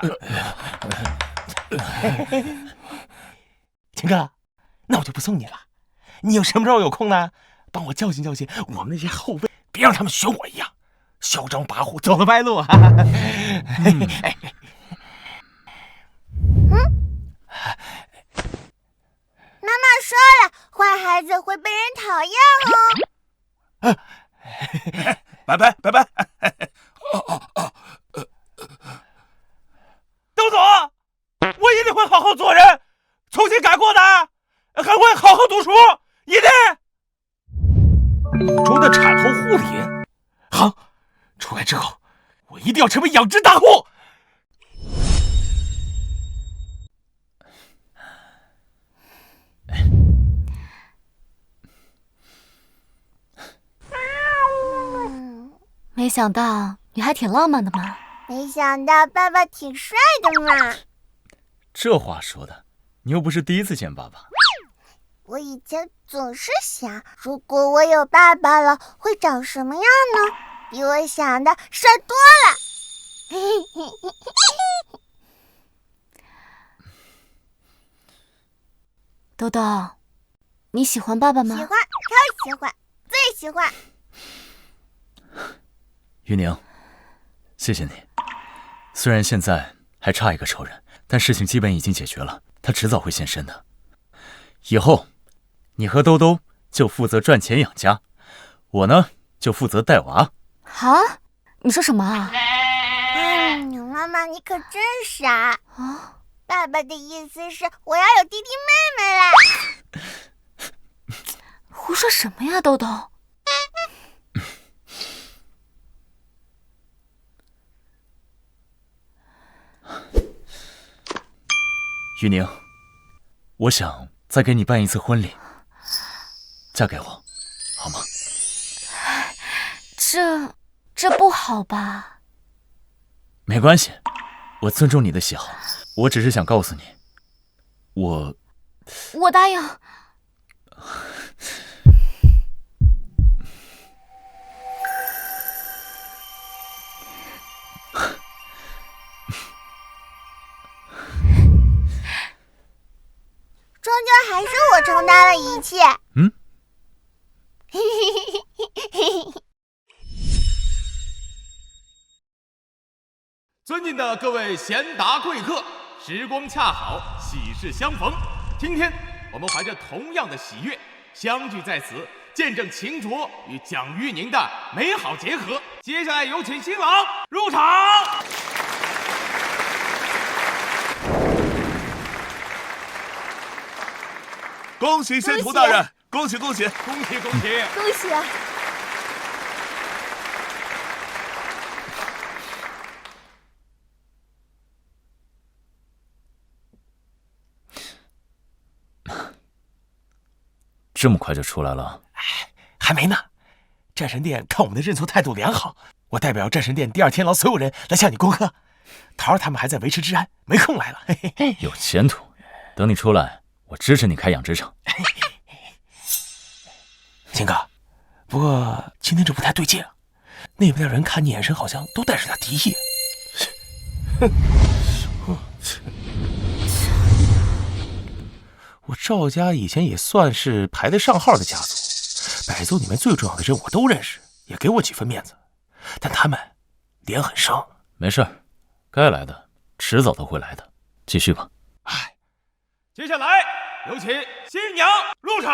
秦哥，那我就不送你了。你有什么时候有空呢？帮我教训我们那些后辈，别让他们学我一样嚣张跋扈，走了歪路。妈妈说了，坏孩子会被人讨厌哦。拜。都走，我一定会好好做人，重新改过的，还会好好读书，一定。武中的产后护理，好，出来之后，我一定要成为养殖大户。没想到你还挺浪漫的嘛。没想到爸爸挺帅的嘛。这话说的，你又不是第一次见爸爸。我以前总是想，如果我有爸爸了，会长什么样呢？比我想的帅多了。豆豆，你喜欢爸爸吗？喜欢，超喜欢，最喜欢。玉宁，谢谢你。虽然现在还差一个仇人，但事情基本已经解决了，他迟早会现身的。以后，你和兜兜就负责赚钱养家，我呢就负责带娃。啊？你说什么啊？妈妈你可真傻啊！爸爸的意思是我要有弟弟妹妹啦。胡说什么呀，兜兜！玉宁，我想再给你办一次婚礼，嫁给我，好吗？这不好吧？没关系，我尊重你的喜好，我只是想告诉你，我答应。终究还是我承担了一切。尊敬的各位贤达贵客，时光恰好，喜事相逢。今天我们怀着同样的喜悦相聚在此，见证秦卓与蒋玉宁的美好结合。接下来有请新郎入场。恭喜仙徒大人，恭喜恭喜恭喜恭喜恭喜啊！这么快就出来了？还没呢。战神殿看我们的认错态度良好，我代表战神殿第二天牢所有人来向你恭贺。桃儿他们还在维持治安，没空来了。嘿嘿，有前途，等你出来，我支持你开养殖场。秦哥，不过今天这不太对劲啊，那边的人看你眼神好像都带着点敌意。我赵家以前也算是排得上号的家族，百族里面最重要的人我都认识，也给我几分面子，但他们脸很生。没事，该来的迟早都会来的，继续吧。接下来有请新娘入场。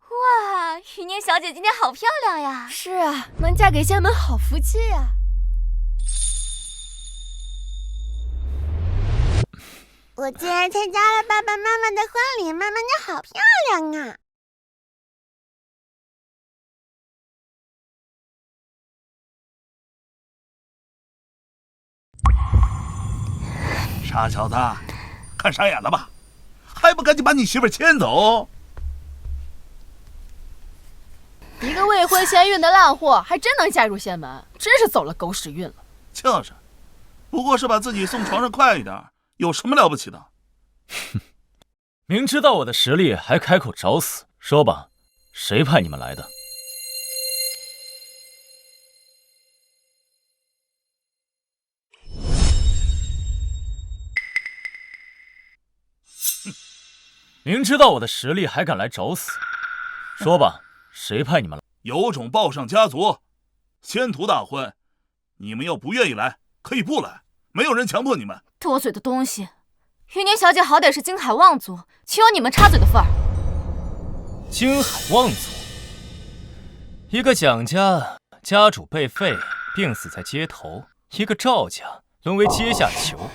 哇，余宁小姐今天好漂亮呀！是啊，能嫁给仙门好福气呀！我竟然参加了爸爸妈妈的婚礼，妈妈你好漂亮啊！傻小子，看傻眼了吧？还不赶紧把你媳妇牵走！一个未婚先孕的烂货，还真能嫁入仙门，真是走了狗屎运了。就是，不过是把自己送床上快一点，有什么了不起的？明知道我的实力还开口找死，说吧，谁派你们来的？明知道我的实力还敢来找死，说吧，谁派你们来？有种抱上家族，仙徒大婚，你们要不愿意来，可以不来，没有人强迫你们。多嘴的东西！余宁小姐好歹是京海望族，岂有你们插嘴的份儿？京海望族，一个蒋家家主被废，病死在街头；一个赵家沦为阶下囚，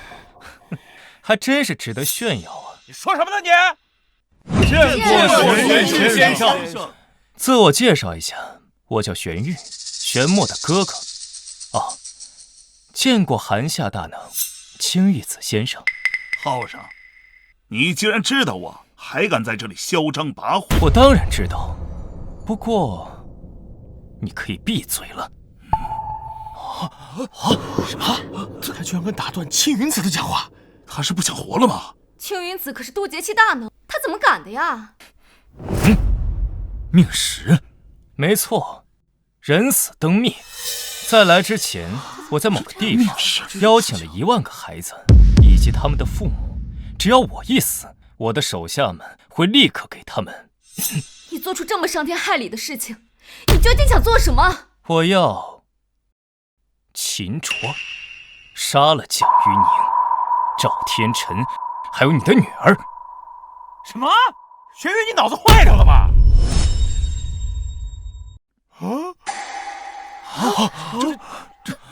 还真是值得炫耀啊！你说什么呢你？见过玄玉先生。自我介绍一下，我叫玄玉，玄墨的哥哥。哦，见过韩夏大能，青玉子先生。浩上，你既然知道我，还敢在这里嚣张跋扈？我当然知道，不过你可以闭嘴了。什么？他居然敢打断青云子的讲话？他是不想活了吗？青云子可是渡劫期大能，他怎么敢的呀？命石，没错，人死灯灭。在来之前，我在某个地方邀请了1万个孩子以及他们的父母，只要我一死，我的手下们会立刻给他们。你做出这么伤天害理的事情，你究竟想做什么？我要秦卓杀了蒋玉宁、赵天辰，还有你的女儿。什么？玄玉，你脑子坏掉了吧？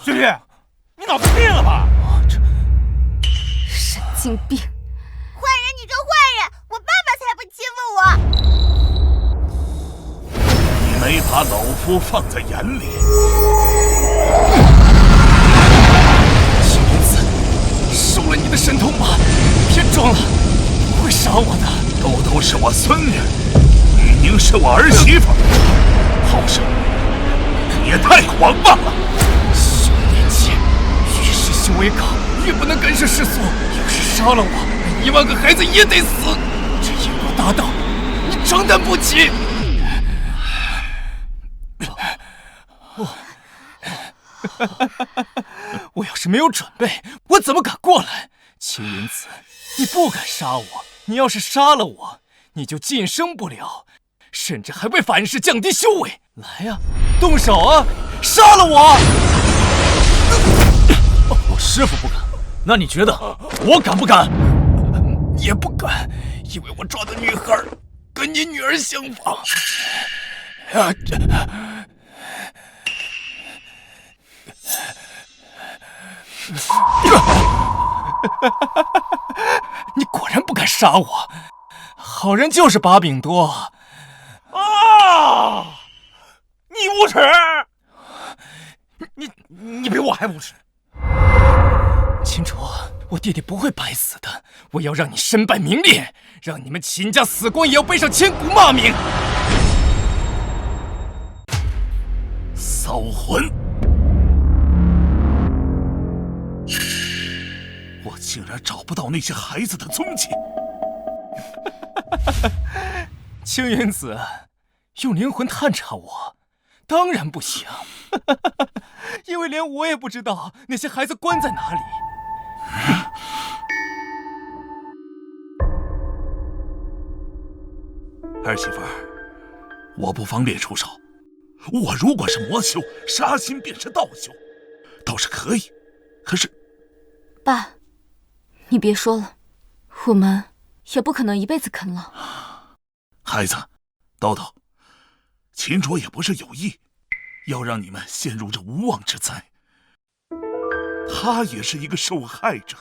玄玉，你脑子病了吧？神经病！坏人你就坏人，我爸爸才不欺负我！你没把老夫放在眼里。青云子，收了你的神通吧，别装了，不会杀我的。豆豆是我孙女，玉宁是我儿媳妇，是？你也太狂妄了！修炼界，越是修为高，越不能干涉世俗。要是杀了我，1万个孩子也得死。这因果大道，你承担不起。我要是没有准备，我怎么敢过来？青云子，你不敢杀我，你要是杀了我，你就晋升不了，甚至还会反噬降低修为。来呀，动手啊，杀了我！我师父不敢，那你觉得我敢不敢？也不敢，因为我抓的女孩跟你女儿相仿。你果然不敢杀我，好人就是把柄多啊！你无耻！你比我还无耻！秦楚，我弟弟不会白死的，我要让你身败名裂，让你们秦家死光也要背上千古骂名。骚魂！我竟然找不到那些孩子的踪迹。青云子，用灵魂探查我，当然不行，因为连我也不知道那些孩子关在哪里。儿媳妇儿，我不方便出手。我如果是魔修，杀心便是道修，倒是可以。可是，爸，你别说了，我们也不可能一辈子啃老。孩子，叨叨，秦卓也不是有意要让你们陷入这无妄之灾，他也是一个受害者。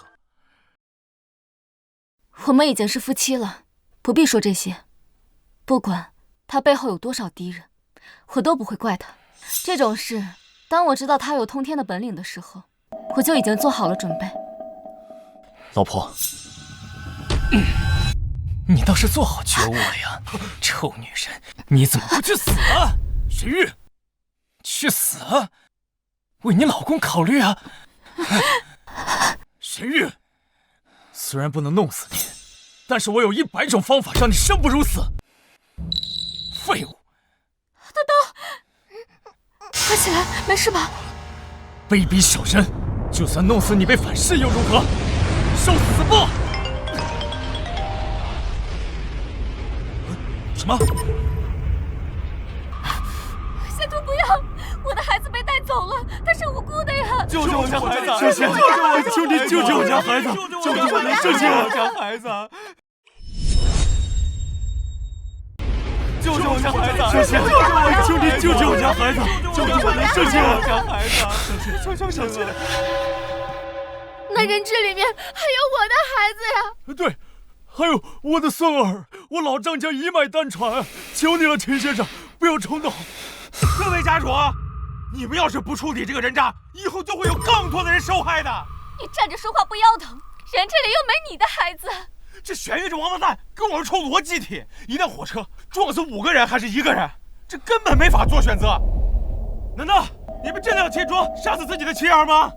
我们已经是夫妻了，不必说这些。不管他背后有多少敌人，我都不会怪他。这种事，当我知道他有通天的本领的时候，我就已经做好了准备。老婆，你倒是做好觉悟了呀！臭女人，你怎么不去死啊？沈玉，去死啊！为你老公考虑啊！沈玉，虽然不能弄死你，但是我有100种方法让你生不如死。废物！叨叨，快起来，没事吧？卑鄙小人，就算弄死你被反噬又如何？受死吧！什么？仙徒不要！我的孩子被带走了，他是无辜的呀！救救我家孩子！谢谢，求你救救我家孩子！救救我家孩子！救救我家孩子！谢谢，求你救救我家孩子！救救我家孩子！小姐，那人质里面还有我的孩子呀！对，还有我的孙儿，我老张家一脉单传，求你了，秦先生，不要冲动。各位家主，你们要是不处理这个人渣，以后就会有更多的人受害的。你站着说话不腰疼，人质里又没你的孩子。这玄玉这王八蛋跟我们抽逻辑题，一辆火车撞死5个人还是1个人，这根本没法做选择。难道你们真的要秦卓杀死自己的妻儿吗？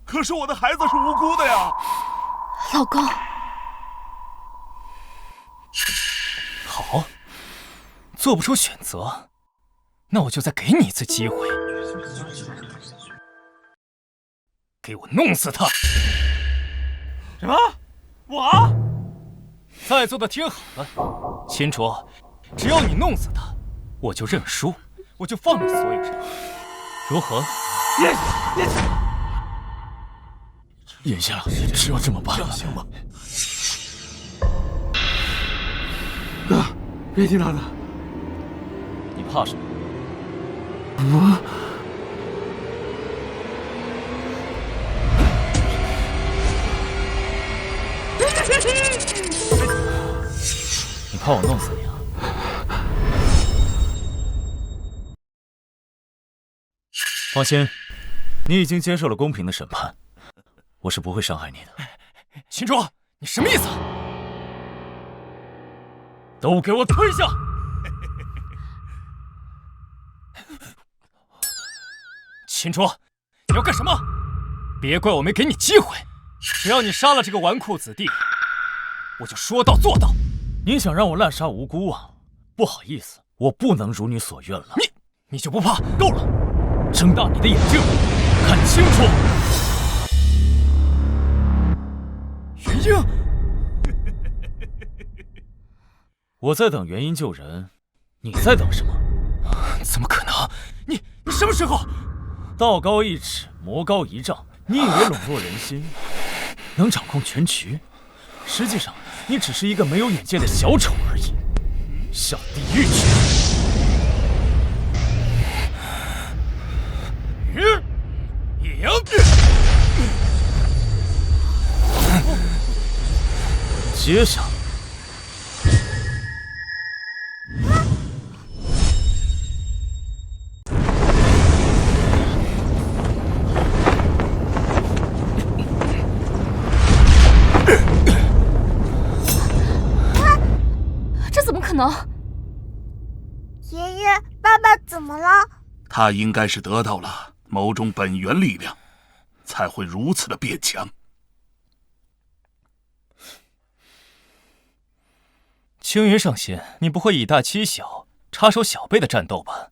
可是我的孩子是无辜的呀！老公，好，做不出选择，那我就再给你一次机会，给我弄死他！什么？我？在座的听好了，秦卓，只要你弄死他，我就认输，我就放你所有人，如何？眼下只有这么办了，行吗？哥，别听他的。你怕什么？你怕我弄死你啊？放心，你已经接受了公平的审判，我是不会伤害你的。秦卓，你什么意思？都给我退下！秦卓，你要干什么？别怪我没给你机会，只要你杀了这个纨绔子弟，我就说到做到。你想让我滥杀无辜啊？不好意思，我不能如你所愿了。你就不怕？够了！睁大你的眼睛，看清楚。元婴，我在等元婴救人，你在等什么？怎么可能？你什么时候？道高一尺，魔高一丈。你以为笼络人心，能掌控全局？实际上，你只是一个没有眼界的小丑而已。下地狱去！赢！接下来。能？爷爷，爸爸怎么了？他应该是得到了某种本源力量，才会如此的变强。青云上仙，你不会以大欺小、插手小辈的战斗吧？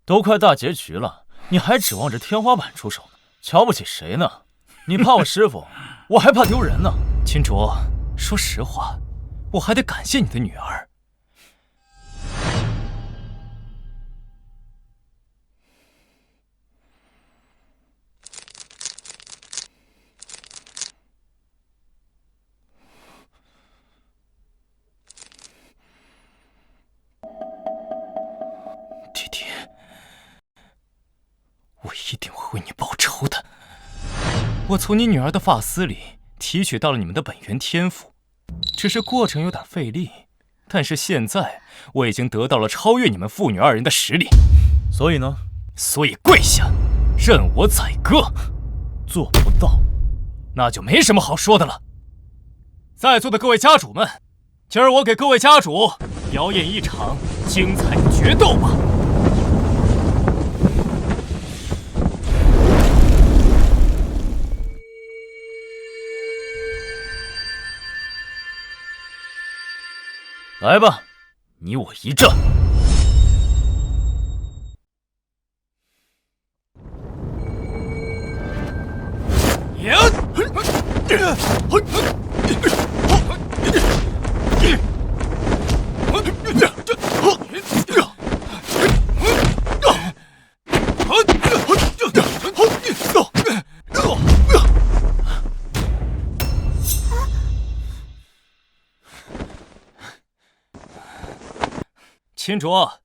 都快大结局了，你还指望着天花板出手呢？瞧不起谁呢？你怕我师傅，我还怕丢人呢。秦卓，说实话，我还得感谢你的女儿。弟弟，我一定会为你报仇的。我从你女儿的发丝里提取到了你们的本源天赋，只是过程有点费力，但是现在我已经得到了超越你们父女二人的实力。所以呢？所以跪下，任我宰割。做不到，那就没什么好说的了。在座的各位家主们，今儿我给各位家主表演一场精彩的决斗吧。来吧，你我一战。秦卓，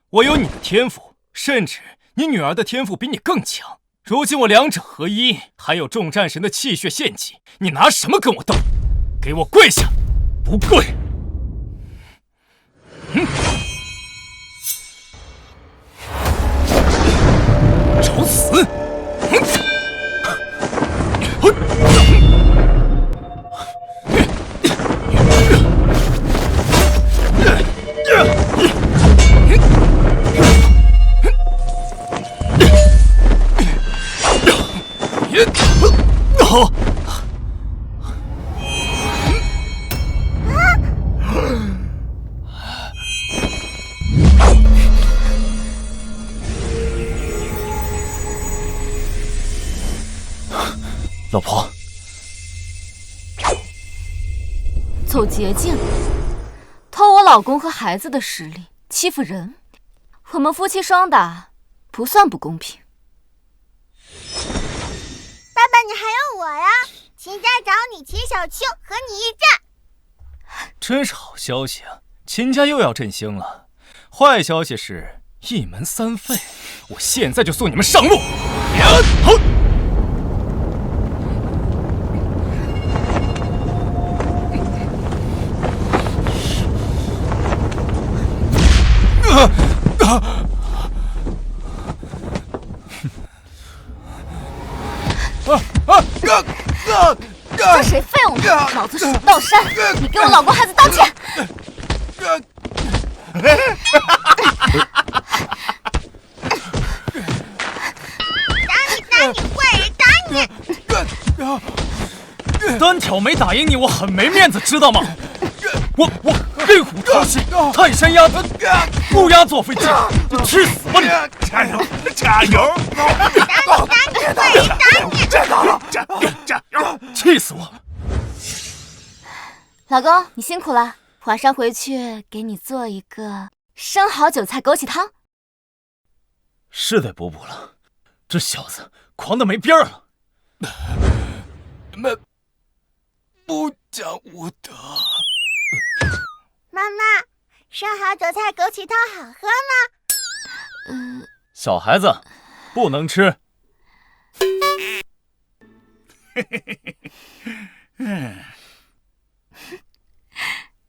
我有你的天赋，甚至你女儿的天赋比你更强。如今我两者合一，还有众战神的气血献祭，你拿什么跟我斗？给我跪下！不跪！找死！老婆，走捷径，偷我老公和孩子的实力，欺负人，我们夫妻双打不算不公平。爸爸，你还有我呀！秦家找你，秦小青和你一战。真是好消息啊！秦家又要振兴了。坏消息是一门三废，我现在就送你们上路。这谁废物呢？老子手到山，你给我老公孩子道歉！单挑没打赢你，我很没面子，知道吗？我黑虎掏心，泰山压顶，乌鸦坐飞机，去死吧你！加油，加油！加油！气死我！老公，你辛苦了，晚上回去给你做一个生蚝韭菜枸杞汤。是得补补了，这小子狂得没边儿了。你们不讲武德。妈妈，生蚝韭菜枸杞汤好喝吗？小孩子不能吃。